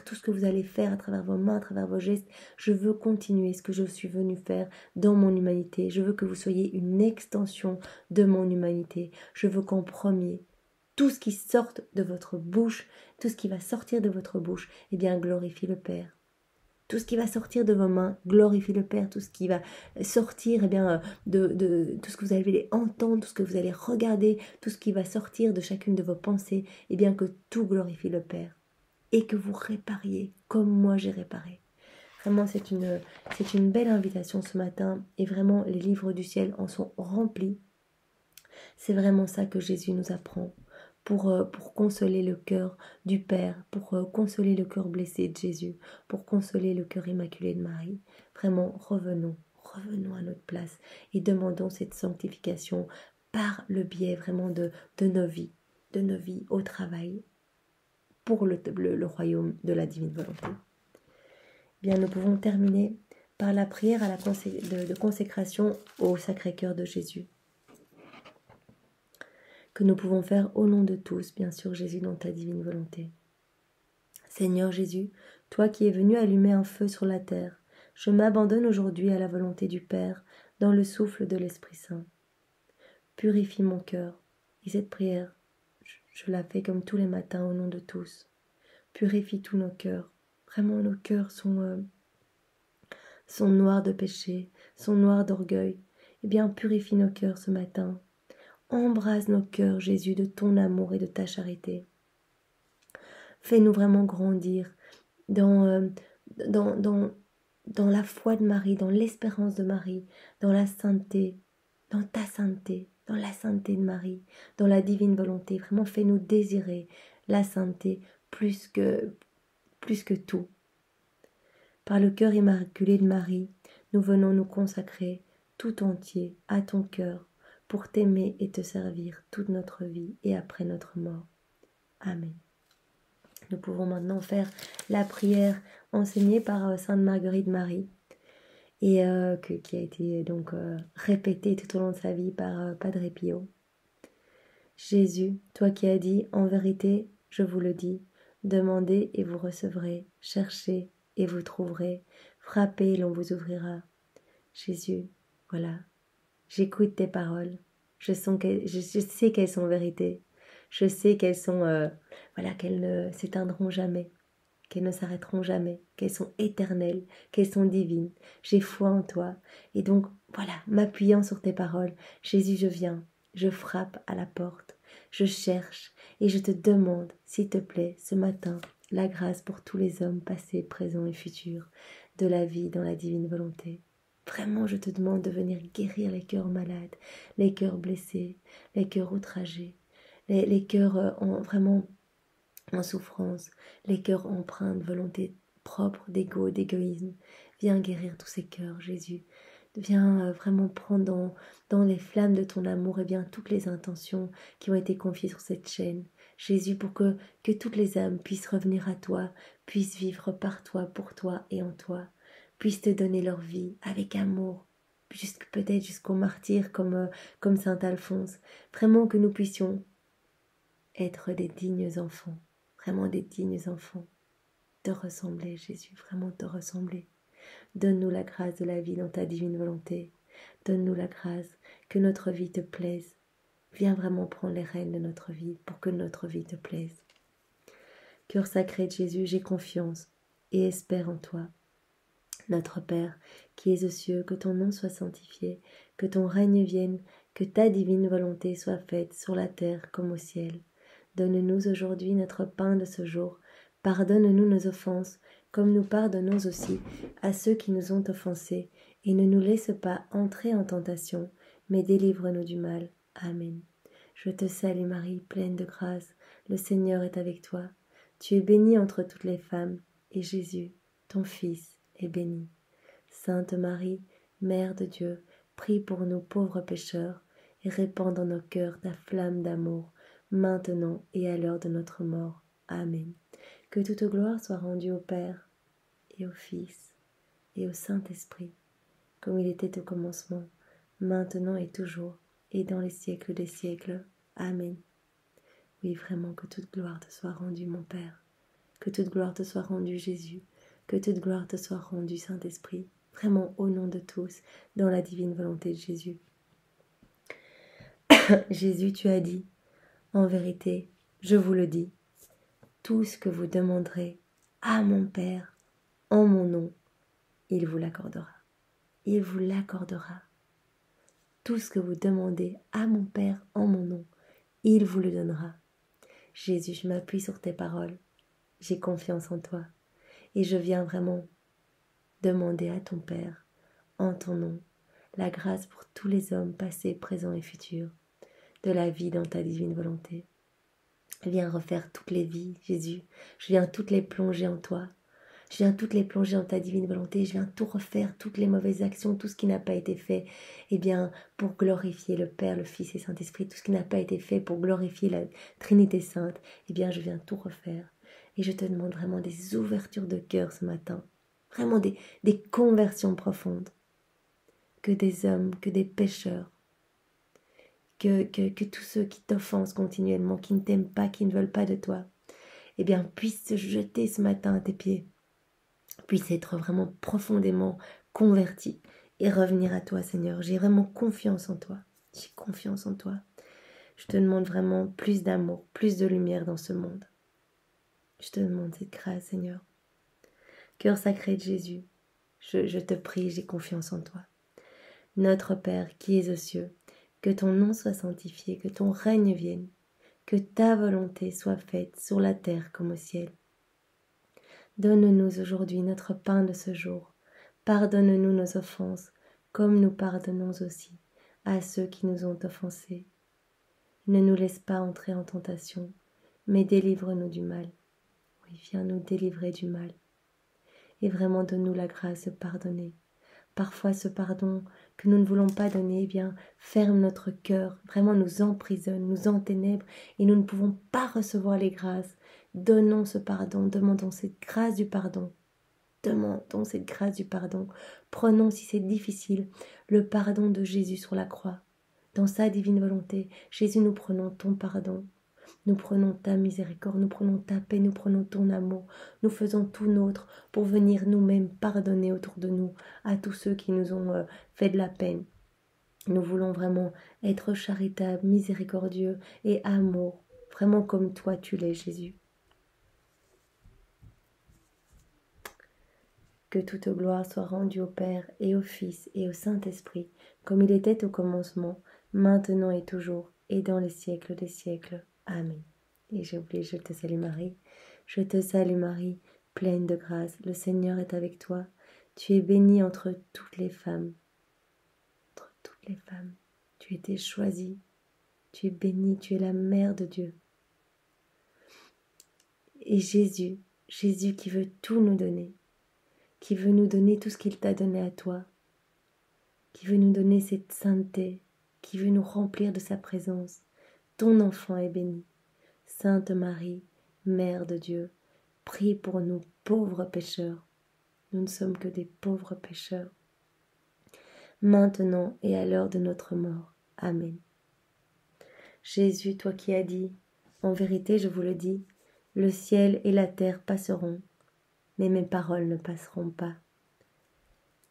tout ce que vous allez faire, à travers vos mains, à travers vos gestes. Je veux continuer ce que je suis venu faire dans mon humanité. Je veux que vous soyez une extension de mon humanité. Je veux qu'en premier, tout ce qui sorte de votre bouche, tout ce qui va sortir de votre bouche, eh bien glorifie le Père. Tout ce qui va sortir de vos mains, glorifie le Père. Tout ce qui va sortir, eh bien, de tout ce que vous allez entendre, tout ce que vous allez regarder, tout ce qui va sortir de chacune de vos pensées, eh bien que tout glorifie le Père. Et que vous répariez comme moi j'ai réparé. Vraiment, c'est une belle invitation ce matin. Et vraiment, les livres du ciel en sont remplis. C'est vraiment ça que Jésus nous apprend. Pour consoler le cœur du Père, pour consoler le cœur blessé de Jésus, pour consoler le cœur immaculé de Marie. Vraiment, revenons à notre place et demandons cette sanctification par le biais vraiment de nos vies au travail, pour le royaume de la divine volonté. Bien, nous pouvons terminer par la prière de consécration au Sacré-Cœur de Jésus, que nous pouvons faire au nom de tous, bien sûr Jésus, dans ta divine volonté. Seigneur Jésus, toi qui es venu allumer un feu sur la terre, je m'abandonne aujourd'hui à la volonté du Père, dans le souffle de l'Esprit Saint. Purifie mon cœur, et cette prière, je la fais comme tous les matins au nom de tous. Purifie tous nos cœurs. Vraiment, nos cœurs sont noirs de péché, sont noirs d'orgueil. Eh bien, purifie nos cœurs ce matin. Embrase nos cœurs, Jésus, de ton amour et de ta charité. Fais-nous vraiment grandir dans la foi de Marie, dans l'espérance de Marie, dans la sainteté, dans ta sainteté, dans la sainteté de Marie, dans la divine volonté. Vraiment, fais-nous désirer la sainteté plus que tout. Par le cœur immaculé de Marie, nous venons nous consacrer tout entier à ton cœur, pour t'aimer et te servir toute notre vie et après notre mort. Amen. Nous pouvons maintenant faire la prière enseignée par Sainte Marguerite Marie et qui a été donc répétée tout au long de sa vie par Padre Pio. Jésus, toi qui as dit, en vérité, je vous le dis, demandez et vous recevrez, cherchez et vous trouverez, frappez et l'on vous ouvrira. Jésus, voilà, j'écoute tes paroles. Je sais qu'elles sont vérité. Je sais qu'elles sont, qu'elles ne s'éteindront jamais, qu'elles ne s'arrêteront jamais, qu'elles sont éternelles, qu'elles sont divines. J'ai foi en toi. Et donc, voilà, m'appuyant sur tes paroles, Jésus, je viens, je frappe à la porte, je cherche et je te demande, s'il te plaît, ce matin, la grâce pour tous les hommes passés, présents et futurs, de la vie dans la divine volonté. Vraiment, je te demande de venir guérir les cœurs malades, les cœurs blessés, les cœurs outragés, les cœurs vraiment en souffrance, les cœurs empreints de volonté propre, d'ego, d'égoïsme. Viens guérir tous ces cœurs, Jésus. Viens vraiment prendre dans les flammes de ton amour et bien toutes les intentions qui ont été confiées sur cette chaîne. Jésus, pour que toutes les âmes puissent revenir à toi, puissent vivre par toi, pour toi et en toi, puissent te donner leur vie avec amour, peut-être jusqu'au martyr comme saint Alphonse. Vraiment que nous puissions être des dignes enfants, vraiment des dignes enfants, te ressembler Jésus, vraiment te ressembler. Donne-nous la grâce de la vie dans ta divine volonté. Donne-nous la grâce que notre vie te plaise. Viens vraiment prendre les rênes de notre vie pour que notre vie te plaise. Cœur sacré de Jésus, j'ai confiance et espère en toi. Notre Père, qui es aux cieux, que ton nom soit sanctifié, que ton règne vienne, que ta divine volonté soit faite sur la terre comme au ciel. Donne-nous aujourd'hui notre pain de ce jour. Pardonne-nous nos offenses, comme nous pardonnons aussi à ceux qui nous ont offensés, et ne nous laisse pas entrer en tentation, mais délivre-nous du mal. Amen. Je te salue Marie, pleine de grâce, le Seigneur est avec toi. Tu es bénie entre toutes les femmes, et Jésus, ton Fils, est béni. Sainte Marie, Mère de Dieu, prie pour nous pauvres pécheurs, et répands dans nos cœurs ta flamme d'amour, maintenant et à l'heure de notre mort. Amen. Que toute gloire soit rendue au Père, et au Fils, et au Saint-Esprit, comme il était au commencement, maintenant et toujours, et dans les siècles des siècles. Amen. Oui, vraiment, que toute gloire te soit rendue, mon Père. Que toute gloire te soit rendue, Jésus. Que toute gloire te soit rendue, Saint-Esprit. Vraiment, au nom de tous, dans la divine volonté de Jésus. Jésus, tu as dit, en vérité, je vous le dis, tout ce que vous demanderez à mon Père, en mon nom, il vous l'accordera. Il vous l'accordera. Tout ce que vous demandez à mon Père, en mon nom, il vous le donnera. Jésus, je m'appuie sur tes paroles. J'ai confiance en toi. Et je viens vraiment demander à ton Père, en ton nom, la grâce pour tous les hommes passés, présents et futurs, de la vie dans ta divine volonté. Viens refaire toutes les vies, Jésus. Je viens toutes les plonger en toi. Je viens toutes les plonger en ta divine volonté. Je viens tout refaire, toutes les mauvaises actions, tout ce qui n'a pas été fait, eh bien, pour glorifier le Père, le Fils et Saint-Esprit, tout ce qui n'a pas été fait pour glorifier la Trinité Sainte, eh bien, je viens tout refaire. Et je te demande vraiment des ouvertures de cœur ce matin. Vraiment des conversions profondes. Que des hommes, que des pécheurs, que tous ceux qui t'offensent continuellement, qui ne t'aiment pas, qui ne veulent pas de toi, eh bien, puissent se jeter ce matin à tes pieds, puissent être vraiment profondément convertis et revenir à toi, Seigneur. J'ai vraiment confiance en toi. J'ai confiance en toi. Je te demande vraiment plus d'amour, plus de lumière dans ce monde. Je te demande cette grâce, Seigneur. Cœur sacré de Jésus, je te prie, j'ai confiance en toi. Notre Père qui es aux cieux, que ton nom soit sanctifié, que ton règne vienne, que ta volonté soit faite sur la terre comme au ciel. Donne-nous aujourd'hui notre pain de ce jour. Pardonne-nous nos offenses, comme nous pardonnons aussi à ceux qui nous ont offensés. Ne nous laisse pas entrer en tentation, mais délivre-nous du mal. Oui, viens nous délivrer du mal. Et vraiment donne-nous la grâce de pardonner. Parfois ce pardon que nous ne voulons pas donner, eh bien, ferme notre cœur, vraiment nous emprisonne, nous enténèbre, et nous ne pouvons pas recevoir les grâces. Donnons ce pardon, demandons cette grâce du pardon. Demandons cette grâce du pardon. Prenons, si c'est difficile, le pardon de Jésus sur la croix. Dans sa divine volonté, Jésus, nous prenons ton pardon. Nous prenons ta miséricorde, nous prenons ta paix, nous prenons ton amour. Nous faisons tout nôtre pour venir nous-mêmes pardonner autour de nous à tous ceux qui nous ont fait de la peine. Nous voulons vraiment être charitables, miséricordieux et amour, vraiment comme toi tu l'es, Jésus. Que toute gloire soit rendue au Père et au Fils et au Saint-Esprit, comme il était au commencement, maintenant et toujours, et dans les siècles des siècles. Amen. Et j'ai oublié, je te salue Marie. Je te salue Marie, pleine de grâce, le Seigneur est avec toi. Tu es bénie entre toutes les femmes. Entre toutes les femmes, tu as été choisie. Tu es bénie, tu es la mère de Dieu. Et Jésus, Jésus qui veut tout nous donner, qui veut nous donner tout ce qu'il t'a donné à toi, qui veut nous donner cette sainteté, qui veut nous remplir de sa présence. Ton enfant est béni. Sainte Marie, Mère de Dieu, prie pour nous pauvres pécheurs. Nous ne sommes que des pauvres pécheurs. maintenant et à l'heure de notre mort. Amen. Jésus, toi qui as dit, en vérité je vous le dis, le ciel et la terre passeront, mais mes paroles ne passeront pas.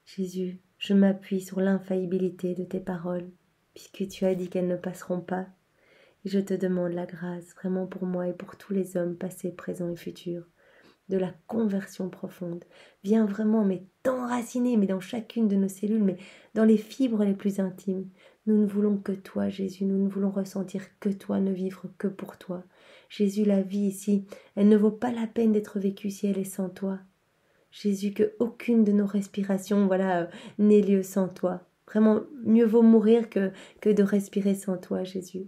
Jésus, je m'appuie sur l'infaillibilité de tes paroles, puisque tu as dit qu'elles ne passeront pas. Et je te demande la grâce, vraiment pour moi et pour tous les hommes passés, présents et futurs, de la conversion profonde. Viens vraiment, mais t'enraciner, mais dans chacune de nos cellules, mais dans les fibres les plus intimes. Nous ne voulons que toi, Jésus, nous ne voulons ressentir que toi, ne vivre que pour toi. Jésus, la vie ici, elle ne vaut pas la peine d'être vécue si elle est sans toi. Jésus, que aucune de nos respirations, n'ait lieu sans toi. Vraiment, mieux vaut mourir que de respirer sans toi, Jésus.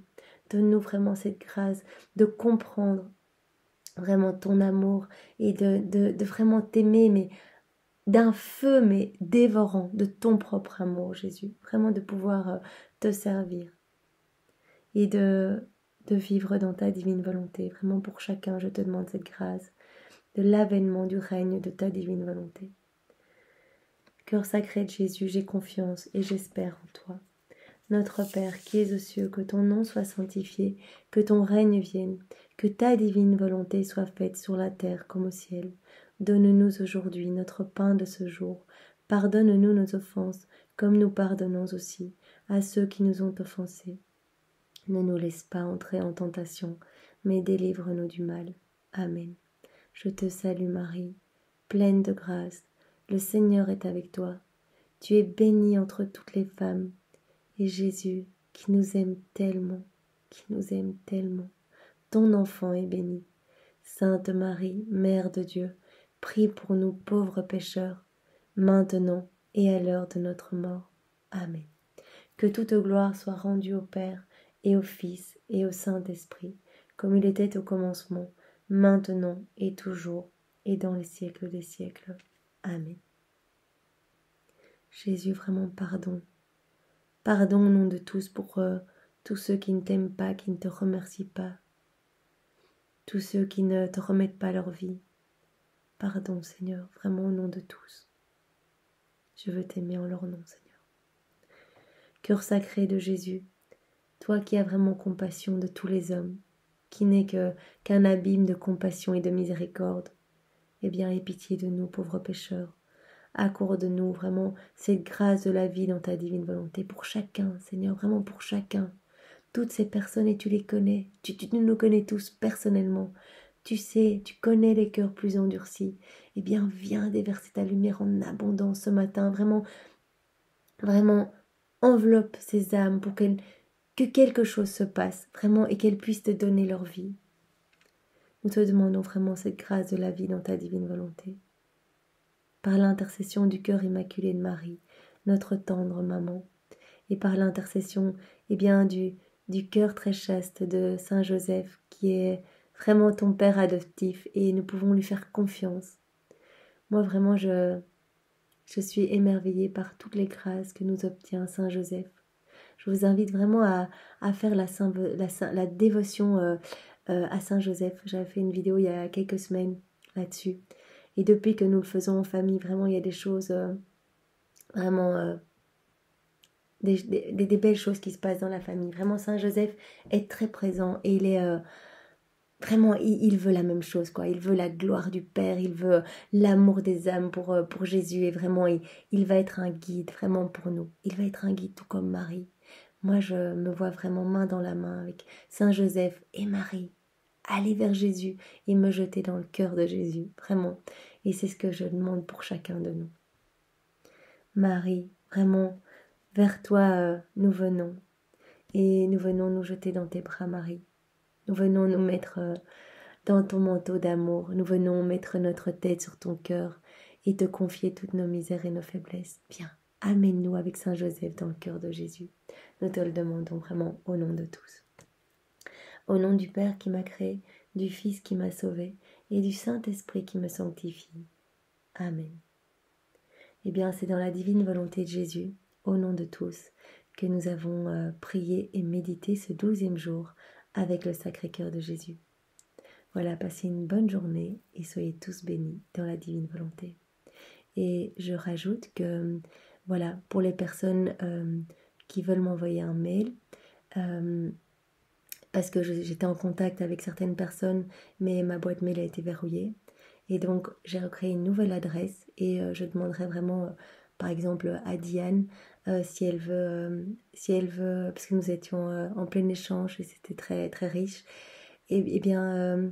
Donne-nous vraiment cette grâce de comprendre vraiment ton amour et de vraiment t'aimer, mais d'un feu, mais dévorant, de ton propre amour, Jésus. Vraiment de pouvoir te servir et de vivre dans ta divine volonté. Vraiment pour chacun, je te demande cette grâce de l'avènement du règne de ta divine volonté. Cœur sacré de Jésus, j'ai confiance et j'espère en toi. Notre Père qui es aux cieux, que ton nom soit sanctifié, que ton règne vienne, que ta divine volonté soit faite sur la terre comme au ciel. Donne-nous aujourd'hui notre pain de ce jour. Pardonne-nous nos offenses, comme nous pardonnons aussi à ceux qui nous ont offensés. Ne nous laisse pas entrer en tentation, mais délivre-nous du mal. Amen. Je te salue Marie, pleine de grâce, le Seigneur est avec toi. Tu es bénie entre toutes les femmes, et Jésus, qui nous aime tellement, ton enfant est béni. Sainte Marie, Mère de Dieu, prie pour nous pauvres pécheurs, maintenant et à l'heure de notre mort. Amen. Que toute gloire soit rendue au Père, et au Fils, et au Saint-Esprit, comme il était au commencement, maintenant et toujours, et dans les siècles des siècles. Amen. Jésus, vraiment pardon. Pardon au nom de tous pour tous ceux qui ne t'aiment pas, qui ne te remercient pas, tous ceux qui ne te remettent pas leur vie. Pardon, Seigneur, vraiment au nom de tous. Je veux t'aimer en leur nom, Seigneur. Cœur sacré de Jésus, toi qui as vraiment compassion de tous les hommes, qui n'est qu'un abîme de compassion et de miséricorde, eh bien, aie pitié de nous, pauvres pécheurs. Accorde-nous vraiment cette grâce de la vie dans ta divine volonté pour chacun, Seigneur, vraiment pour chacun. Toutes ces personnes, et tu les connais, tu nous connais tous personnellement. Tu sais, tu connais les cœurs plus endurcis. Eh bien, viens déverser ta lumière en abondance ce matin. Vraiment, vraiment, enveloppe ces âmes pour que quelque chose se passe, vraiment, et qu'elles puissent te donner leur vie. Nous te demandons vraiment cette grâce de la vie dans ta divine volonté. Par l'intercession du cœur immaculé de Marie, notre tendre maman, et par l'intercession du cœur très chaste de Saint Joseph, qui est vraiment ton père adoptif, et nous pouvons lui faire confiance. Moi vraiment je suis émerveillée par toutes les grâces que nous obtient Saint Joseph. Je vous invite vraiment à faire la dévotion à Saint Joseph. J'avais fait une vidéo il y a quelques semaines là-dessus. Et depuis que nous le faisons en famille, vraiment, il y a des choses, des belles choses qui se passent dans la famille. Vraiment, Saint Joseph est très présent et il est vraiment, il veut la même chose, quoi. Il veut la gloire du Père, il veut l'amour des âmes pour Jésus. Et vraiment, il va être un guide, vraiment, pour nous. Il va être un guide, tout comme Marie. Moi, je me vois vraiment main dans la main avec Saint Joseph et Marie. Aller vers Jésus et me jeter dans le cœur de Jésus, vraiment. Et c'est ce que je demande pour chacun de nous. Marie, vraiment, vers toi nous venons. Et nous venons nous jeter dans tes bras, Marie. Nous venons nous mettre dans ton manteau d'amour. Nous venons mettre notre tête sur ton cœur et te confier toutes nos misères et nos faiblesses. Viens, amène-nous avec Saint Joseph dans le cœur de Jésus. Nous te le demandons vraiment au nom de tous. Au nom du Père qui m'a créé, du Fils qui m'a sauvé et du Saint-Esprit qui me sanctifie. Amen. Eh bien, c'est dans la divine volonté de Jésus, au nom de tous, que nous avons prié et médité ce 12e jour avec le Sacré-Cœur de Jésus. Voilà, passez une bonne journée et soyez tous bénis dans la divine volonté. Et je rajoute que voilà, pour les personnes qui veulent m'envoyer un mail, parce que j'étais en contact avec certaines personnes, mais ma boîte mail a été verrouillée. Et donc, j'ai recréé une nouvelle adresse et je demanderai vraiment, par exemple, à Diane si elle veut, parce que nous étions en plein échange et c'était très, très riche. Et bien,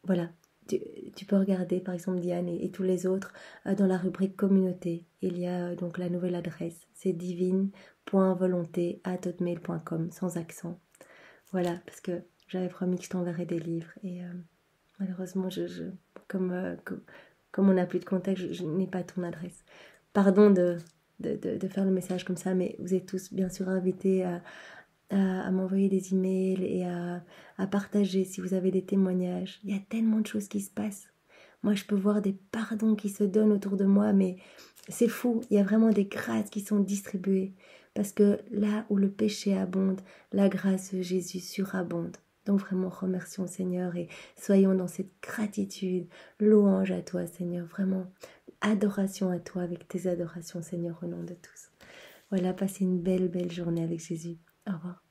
voilà, tu peux regarder, par exemple, Diane et tous les autres, dans la rubrique communauté. Il y a donc la nouvelle adresse, c'est divine.volonté@hotmail.com, sans accent. Voilà, parce que j'avais promis que je t'enverrais des livres et malheureusement, comme, comme on n'a plus de contact, je n'ai pas ton adresse. Pardon de faire le message comme ça, mais vous êtes tous bien sûr invités à m'envoyer des emails et à partager si vous avez des témoignages. Il y a tellement de choses qui se passent. Moi, je peux voir des pardons qui se donnent autour de moi, mais c'est fou. Il y a vraiment des grâces qui sont distribuées. Parce que là où le péché abonde, la grâce de Jésus surabonde. Donc vraiment, remercions Seigneur et soyons dans cette gratitude, louange à toi Seigneur, vraiment adoration à toi avec tes adorations Seigneur au nom de tous. Voilà, passez une belle, belle journée avec Jésus. Au revoir.